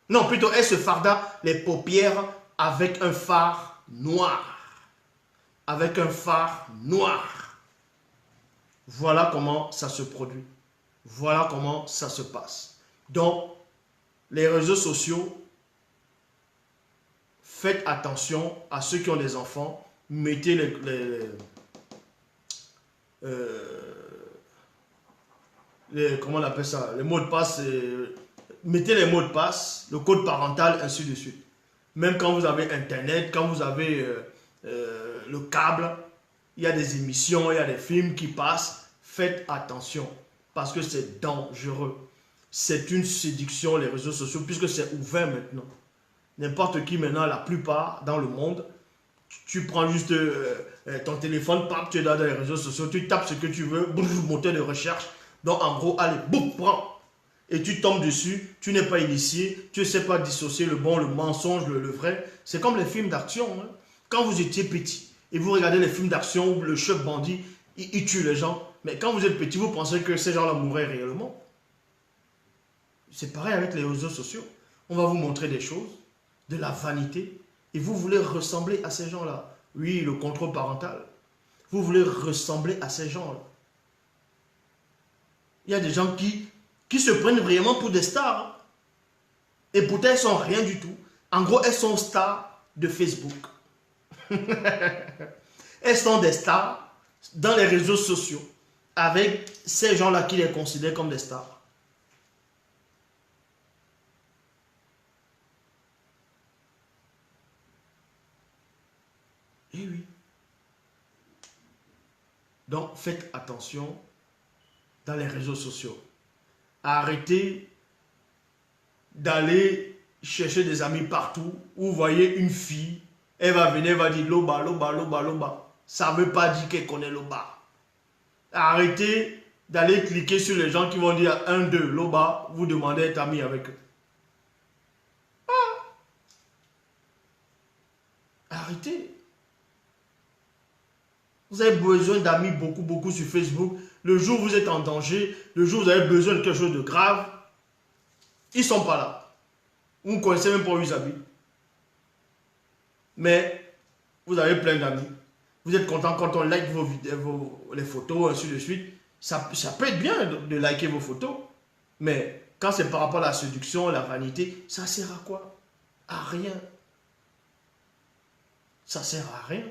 Non, plutôt, elle se farda les paupières avec un fard noir. Avec un phare noir. Voilà comment ça se produit. Voilà comment ça se passe. Donc, les réseaux sociaux, faites attention à ceux qui ont des enfants. Mettez comment on appelle ça? Les mots de passe. Mettez les mots de passe, le code parental, ainsi de suite. Même quand vous avez Internet, quand vous avez le câble, il y a des émissions, il y a des films qui passent. Faites attention parce que c'est dangereux. C'est une séduction, les réseaux sociaux, puisque c'est ouvert maintenant. N'importe qui maintenant, la plupart dans le monde, tu prends juste ton téléphone, tu es dans les réseaux sociaux, tu tapes ce que tu veux, moteur de recherche. Donc en gros, allez, boum, prends. Et tu tombes dessus, tu n'es pas initié, tu ne sais pas dissocier le bon, le mensonge, le vrai. C'est comme les films d'action. Hein. Quand vous étiez petit et vous regardez les films d'action où le chef bandit, il tue les gens. Mais quand vous êtes petit, vous pensez que ces gens-là mourraient réellement. C'est pareil avec les réseaux sociaux. On va vous montrer des choses, de la vanité, Et vous voulez ressembler à ces gens-là. Oui, le contrôle parental. Vous voulez ressembler à ces gens-là. Il y a des gens qui se prennent vraiment pour des stars. Hein. Et pourtant, elles sont rien du tout. En gros, elles sont stars de Facebook. Elles sont des stars dans les réseaux sociaux. Avec ces gens-là qui les considèrent comme des stars. Eh oui. Donc, faites attention dans les réseaux sociaux. Arrêtez d'aller chercher des amis partout où vous voyez une fille, elle va venir, elle va dire Loba, Loba, Loba, Loba. Ça ne veut pas dire qu'elle connaît Loba. Arrêtez d'aller cliquer sur les gens qui vont dire 1, 2, Loba, vous demandez d'être ami avec eux. Arrêtez. Vous avez besoin d'amis beaucoup, beaucoup sur Facebook. Le jour où vous êtes en danger, le jour où vous avez besoin de quelque chose de grave, ils ne sont pas là. Vous ne connaissez même pas où ils habitent. Mais vous avez plein d'amis. Vous êtes content quand on like vos vidéos, les photos, ainsi de suite. Ça peut être bien de liker vos photos. Mais quand c'est par rapport à la séduction, la vanité, ça sert à quoi? À rien. Ça sert à rien.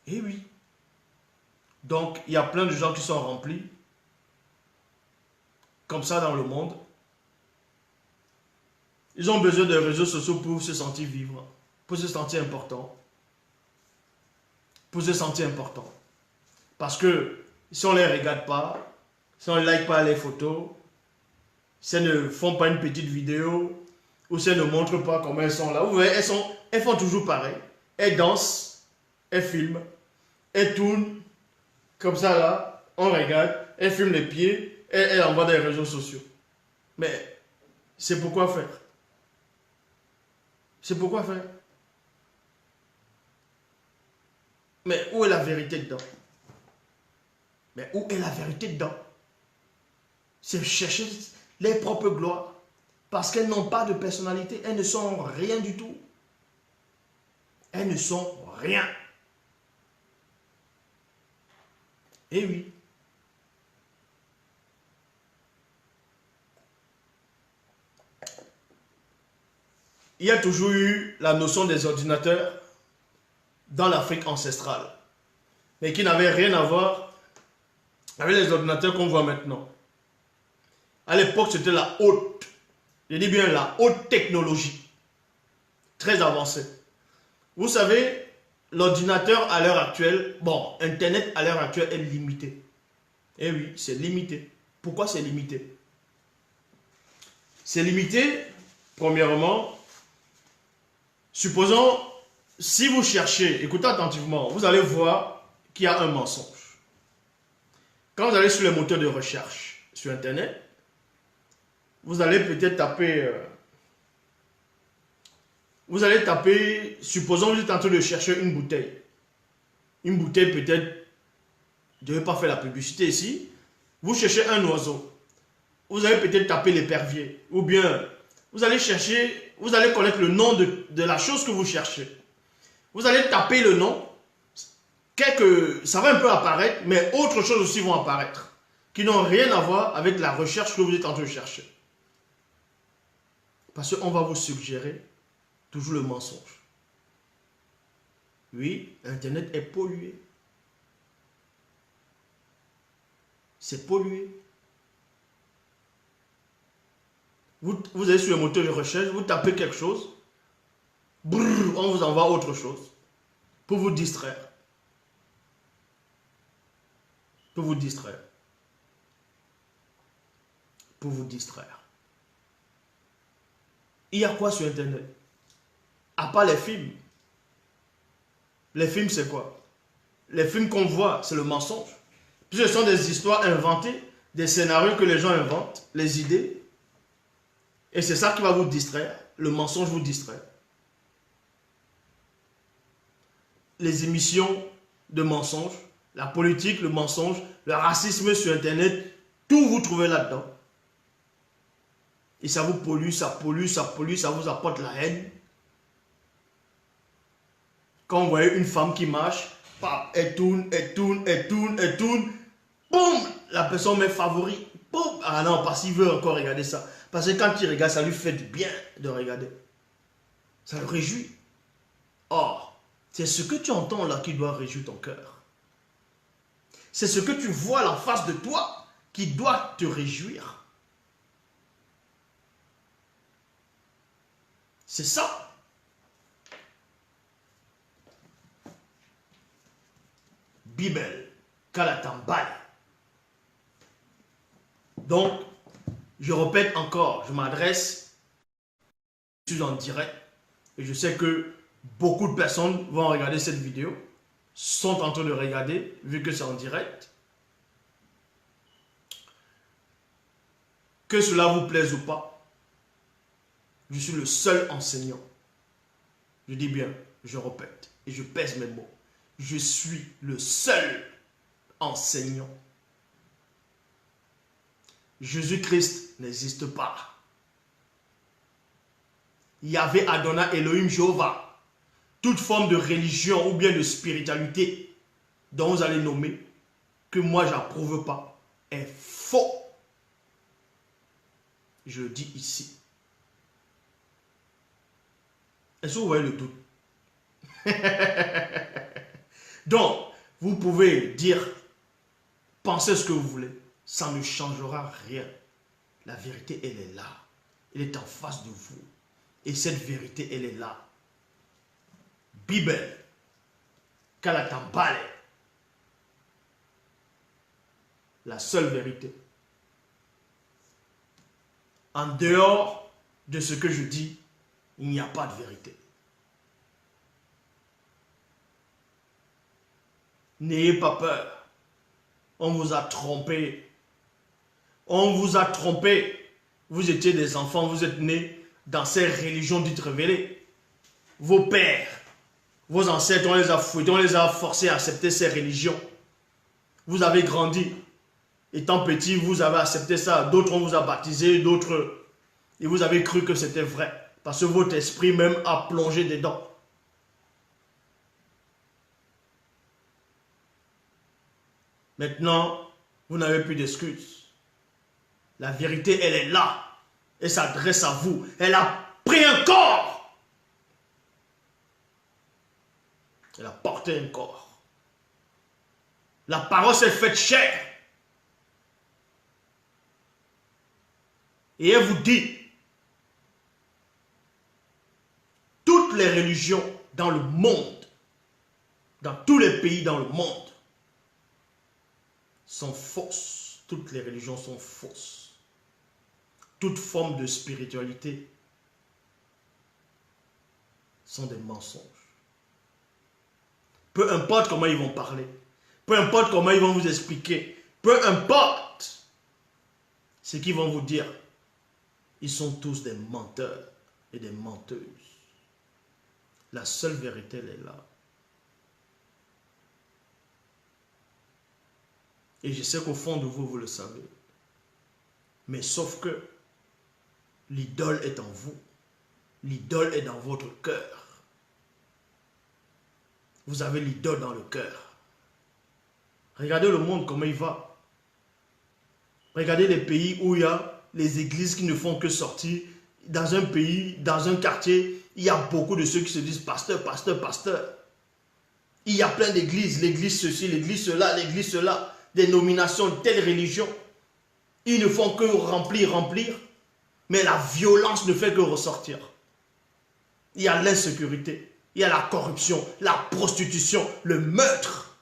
Eh oui. Donc, il y a plein de gens qui sont remplis comme ça dans le monde. Ils ont besoin de réseaux sociaux pour se sentir vivre, pour se sentir important. Pour se sentir important. Parce que si on ne les regarde pas, si on ne like pas les photos, si elles ne font pas une petite vidéo, ou si elles ne montrent pas comment elles sont là, vous voyez, elles font toujours pareil. Elles dansent, elles filment, elles tournent, comme ça là, on regarde, elles filment les pieds, et elles envoient dans les réseaux sociaux. Mais c'est pourquoi faire? C'est pourquoi faire? Mais où est la vérité dedans? Mais où est la vérité dedans? C'est chercher les propres gloires. Parce qu'elles n'ont pas de personnalité. Elles ne sont rien du tout. Elles ne sont rien. Eh oui. Il y a toujours eu la notion des ordinateurs dans l'Afrique ancestrale, mais qui n'avait rien à voir avec les ordinateurs qu'on voit maintenant. À l'époque, c'était la haute, je dis bien la haute technologie, très avancée. Vous savez, l'ordinateur à l'heure actuelle, bon, Internet à l'heure actuelle est limité. Eh oui, c'est limité. Pourquoi c'est limité? C'est limité, premièrement, supposons, si vous cherchez, écoutez attentivement, vous allez voir qu'il y a un mensonge. Quand vous allez sur les moteurs de recherche sur Internet, vous allez peut-être taper, supposons que vous êtes en train de chercher une bouteille. Une bouteille peut-être, je ne vais pas faire la publicité ici, vous cherchez un oiseau. Vous allez peut-être taper l'épervier, ou bien vous allez chercher, vous allez connaître le nom de la chose que vous cherchez. Vous allez taper le nom, ça va un peu apparaître, mais autre chose aussi vont apparaître, qui n'ont rien à voir avec la recherche que vous êtes en train de chercher. Parce qu'on va vous suggérer toujours le mensonge. Oui, Internet est pollué. C'est pollué. Vous allez sur le moteur de recherche, vous tapez quelque chose, brrr, on vous envoie autre chose pour vous distraire. Pour vous distraire. Pour vous distraire. Il y a quoi sur Internet? À part les films. Les films, c'est quoi? Les films qu'on voit, c'est le mensonge. Puis ce sont des histoires inventées, des scénarios que les gens inventent, les idées. Et c'est ça qui va vous distraire. Le mensonge vous distrait. Les émissions de mensonges, la politique, le mensonge, le racisme sur Internet, tout vous trouvez là-dedans. Et ça vous pollue, ça pollue, ça pollue, ça vous apporte la haine. Quand vous voyez une femme qui marche, elle tourne, elle tourne, elle tourne, elle tourne. Boum, la personne met favori. Boum. Ah non, parce qu'il veut encore regarder ça. Parce que quand il regarde, ça lui fait du bien de regarder. Ça le réjouit. Or, c'est ce que tu entends là qui doit réjouir ton cœur. C'est ce que tu vois en face de toi qui doit te réjouir. C'est ça. Bible, Kalatambal. Donc, je répète encore, je m'adresse, je suis en direct et je sais que beaucoup de personnes vont regarder cette vidéo, sont en train de regarder, vu que c'est en direct. Que cela vous plaise ou pas, je suis le seul enseignant. Je dis bien, je répète et je pèse mes mots. Je suis le seul enseignant. Jésus-Christ n'existe pas. Yahvé, Adonai, Elohim, Jéhovah, toute forme de religion ou bien de spiritualité dont vous allez nommer, que moi j'approuve pas, est faux. Je le dis ici. Est-ce que vous voyez le doute? Donc, vous pouvez dire, pensez ce que vous voulez, ça ne changera rien. La vérité, elle est là. Elle est en face de vous. Et cette vérité, elle est là. Bible, Kalatambale. La seule vérité. En dehors de ce que je dis, il n'y a pas de vérité. N'ayez pas peur. On vous a trompé. On vous a trompé. Vous étiez des enfants, vous êtes nés dans ces religions dites révélées. Vos pères, vos ancêtres, on les a fouettés, on les a forcés à accepter ces religions. Vous avez grandi. Étant petit, vous avez accepté ça. D'autres, on vous a baptisé, d'autres, et vous avez cru que c'était vrai. Parce que votre esprit même a plongé dedans. Maintenant, vous n'avez plus d'excuses. La vérité, elle est là. Elle s'adresse à vous. Elle a pris un corps. Elle a porté un corps. La parole s'est faite chair. Et elle vous dit, toutes les religions dans le monde, dans tous les pays dans le monde, sont fausses. Toutes les religions sont fausses. Toute forme de spiritualité sont des mensonges. Peu importe comment ils vont parler, peu importe comment ils vont vous expliquer, peu importe ce qu'ils vont vous dire, ils sont tous des menteurs et des menteuses. La seule vérité, elle est là. Et je sais qu'au fond de vous, vous le savez. Mais sauf que l'idole est en vous. L'idole est dans votre cœur. Vous avez l'idole dans le cœur. Regardez le monde, comment il va. Regardez les pays où il y a les églises qui ne font que sortir. Dans un pays, dans un quartier, il y a beaucoup de ceux qui se disent pasteur, pasteur, pasteur. Il y a plein d'églises, l'église ceci, l'église cela, l'église cela, dénominations, telle religion. Ils ne font que remplir, remplir, mais la violence ne fait que ressortir. Il y a l'insécurité, il y a la corruption, la prostitution, le meurtre.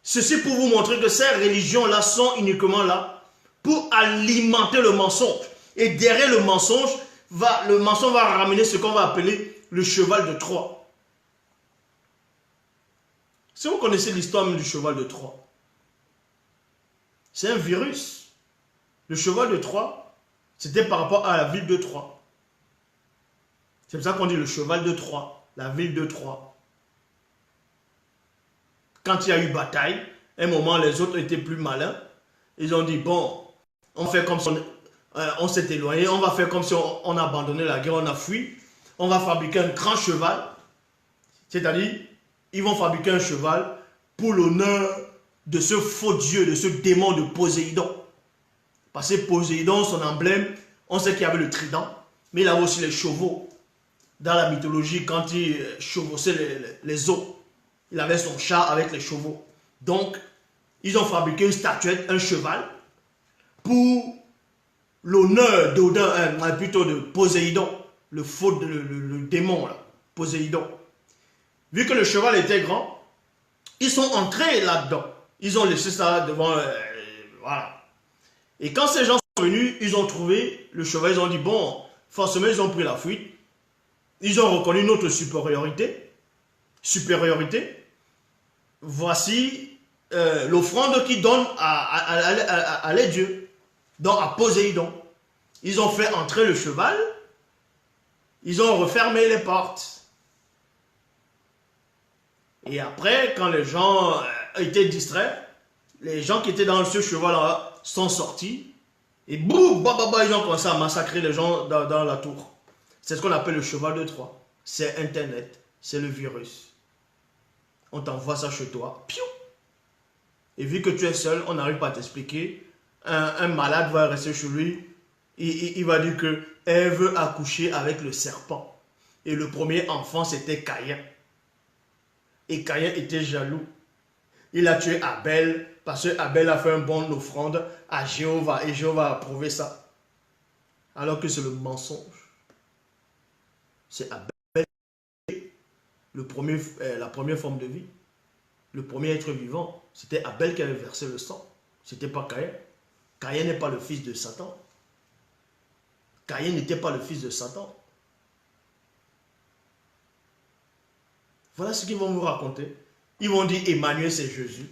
Ceci pour vous montrer que ces religions-là sont uniquement là pour alimenter le mensonge. Et derrière le mensonge va ramener ce qu'on va appeler le cheval de Troie. Si vous connaissez l'histoire même du cheval de Troie, c'est un virus. Le cheval de Troie, c'était par rapport à la ville de Troie. C'est pour ça qu'on dit le cheval de Troie, la ville de Troie. Quand il y a eu bataille, à un moment, les autres étaient plus malins. Ils ont dit, bon, On fait comme si on s'est éloigné. On va faire comme si on a abandonné la guerre, on a fui. On va fabriquer un grand cheval. C'est-à-dire, ils vont fabriquer un cheval pour l'honneur de ce faux dieu, de ce démon de Poséidon. Parce que Poséidon, son emblème, on sait qu'il y avait le trident, mais il avait aussi les chevaux. Dans la mythologie, quand il chevauchait les eaux, il avait son char avec les chevaux. Donc, ils ont fabriqué une statuette, un cheval, pour l'honneur d'Odin, plutôt de Poséidon, le faux, le démon, là, Poséidon. Vu que le cheval était grand, ils sont entrés là-dedans. Ils ont laissé ça devant, voilà. Et quand ces gens sont venus, ils ont trouvé le cheval, ils ont dit, bon, forcément, ils ont pris la fuite. Ils ont reconnu notre supériorité. Voici l'offrande qu'ils donnent à les dieux, donc à Poséidon. Ils ont fait entrer le cheval, ils ont refermé les portes. Et après, quand les gens étaient distraits, les gens qui étaient dans ce cheval-là sont sortis, et boum, ils ont commencé à massacrer les gens dans la tour. C'est ce qu'on appelle le cheval de Troie. C'est Internet, c'est le virus. On t'envoie ça chez toi, piou. Et vu que tu es seul, on n'arrive pas à t'expliquer. Un malade va rester chez lui, il va dire que Ève a couché avec le serpent. Et le premier enfant, c'était Caïn. Et Caïn était jaloux. Il a tué Abel parce que Abel a fait une bonne offrande à Jéhovah et Jéhovah a approuvé ça. Alors que c'est le mensonge. C'est Abel, la première forme de vie. Le premier être vivant. C'était Abel qui avait versé le sang. C'était pas Caïn. Caïn n'est pas le fils de Satan. Caïn n'était pas le fils de Satan. Voilà ce qu'ils vont vous raconter. Ils vont dire Emmanuel c'est Jésus.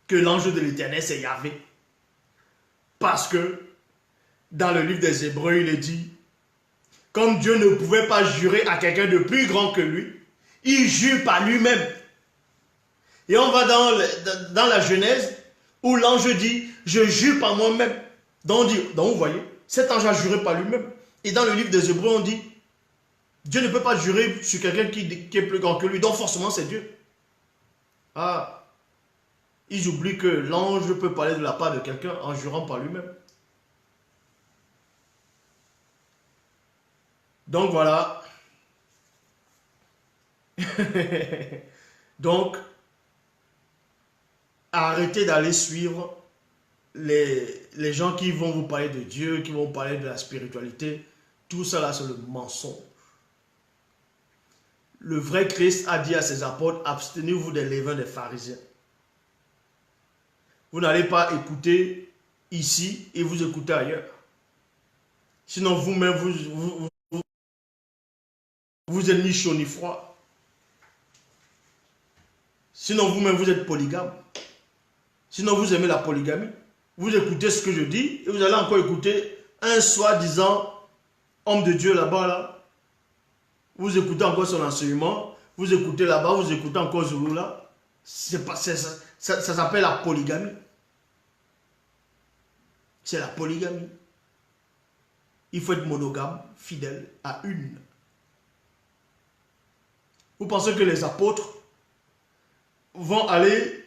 Que l'ange de l'Éternel c'est Yahvé. Parce que dans le livre des Hébreux, il est dit, comme Dieu ne pouvait pas jurer à quelqu'un de plus grand que lui, il jure par lui-même. Et on va dans la Genèse où l'ange dit, je jure par moi-même. Donc vous voyez, cet ange a juré par lui-même. Et dans le livre des Hébreux, on dit, Dieu ne peut pas jurer sur quelqu'un qui est plus grand que lui, donc forcément c'est Dieu. Ah, ils oublient que l'ange peut parler de la part de quelqu'un en jurant par lui-même. Donc voilà. Donc, arrêtez d'aller suivre les gens qui vont vous parler de Dieu, qui vont vous parler de la spiritualité. Tout ça là, c'est le mensonge. Le vrai Christ a dit à ses apôtres, abstenez-vous des levains des pharisiens. Vous n'allez pas écouter ici et vous écoutez ailleurs. Sinon vous-même, vous êtes ni chaud ni froid. Sinon vous-même, vous êtes polygame. Sinon vous aimez la polygamie. Vous écoutez ce que je dis et vous allez encore écouter un soi-disant homme de Dieu là-bas là. Vous écoutez encore son enseignement, vous écoutez là-bas, vous écoutez encore Zoulou là. Ça s'appelle la polygamie. C'est la polygamie. Il faut être monogame, fidèle à une. Vous pensez que les apôtres vont aller,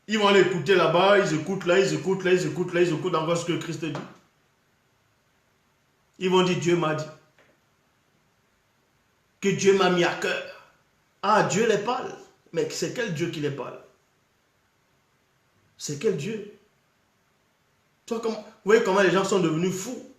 ils vont aller écouter là-bas, ils écoutent là, ils écoutent là, ils écoutent là, ils écoutent encore ce que Christ dit. Ils vont dire Dieu m'a dit. Que Dieu m'a mis à cœur. Ah, Dieu les parle. Mais c'est quel Dieu qui les parle? C'est quel Dieu? Vous voyez comment les gens sont devenus fous.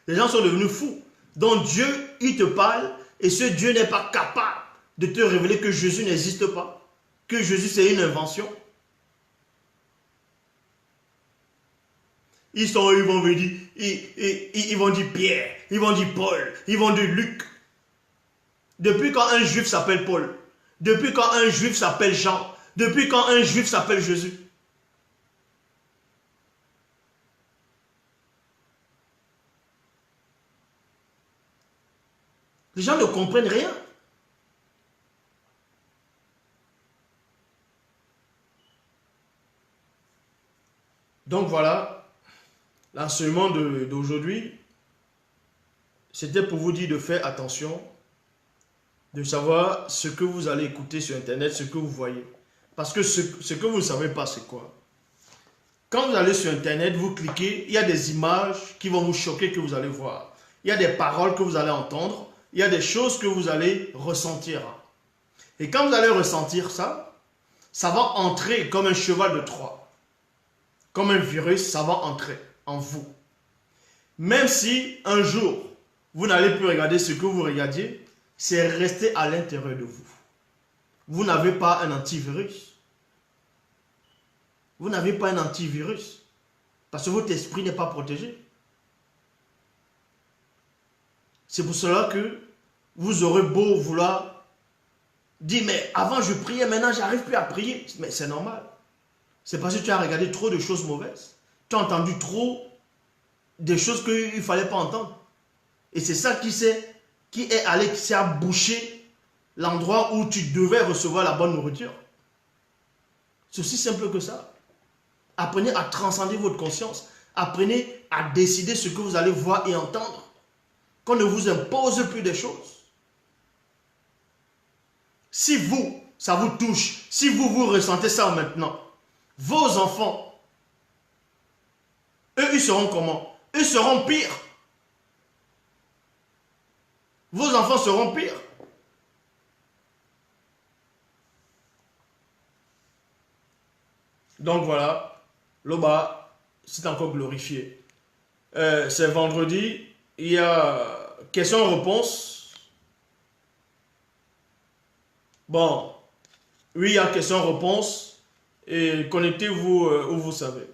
Les gens sont devenus fous. Donc Dieu, il te parle et ce Dieu n'est pas capable de te révéler que Jésus n'existe pas. Que Jésus c'est une invention. Ils vont dire, ils vont dire Pierre, ils vont dire Paul, ils vont dire Luc. Depuis quand un juif s'appelle Paul? Depuis quand un juif s'appelle Jean? Depuis quand un juif s'appelle Jésus? Les gens ne comprennent rien. Donc voilà, l'enseignement d'aujourd'hui, c'était pour vous dire de faire attention, de savoir ce que vous allez écouter sur Internet, ce que vous voyez. Parce que ce que vous ne savez pas, c'est quoi? Quand vous allez sur Internet, vous cliquez, il y a des images qui vont vous choquer que vous allez voir. Il y a des paroles que vous allez entendre, il y a des choses que vous allez ressentir. Et quand vous allez ressentir ça, ça va entrer comme un cheval de Troie. Comme un virus, ça va entrer en vous. Même si un jour, vous n'allez plus regarder ce que vous regardiez, c'est resté à l'intérieur de vous. Vous n'avez pas un antivirus. Vous n'avez pas un antivirus. Parce que votre esprit n'est pas protégé. C'est pour cela que vous aurez beau vouloir dire, mais avant je priais, maintenant j'arrive plus à prier. Mais c'est normal. C'est parce que tu as regardé trop de choses mauvaises. Tu as entendu trop de choses qu'il ne fallait pas entendre. Et c'est ça qui est allé, qui a bouché l'endroit où tu devais recevoir la bonne nourriture. C'est aussi simple que ça. Apprenez à transcender votre conscience. Apprenez à décider ce que vous allez voir et entendre. Qu'on ne vous impose plus des choses. Si vous, ça vous touche, si vous ressentez ça maintenant, vos enfants, eux, ils seront comment? Eux seront pires. Vos enfants seront pires. Donc voilà, Loba, c'est encore glorifié. C'est vendredi, il y a questions-réponses. Bon, oui, il y a questions-réponses. Et connectez-vous où vous savez.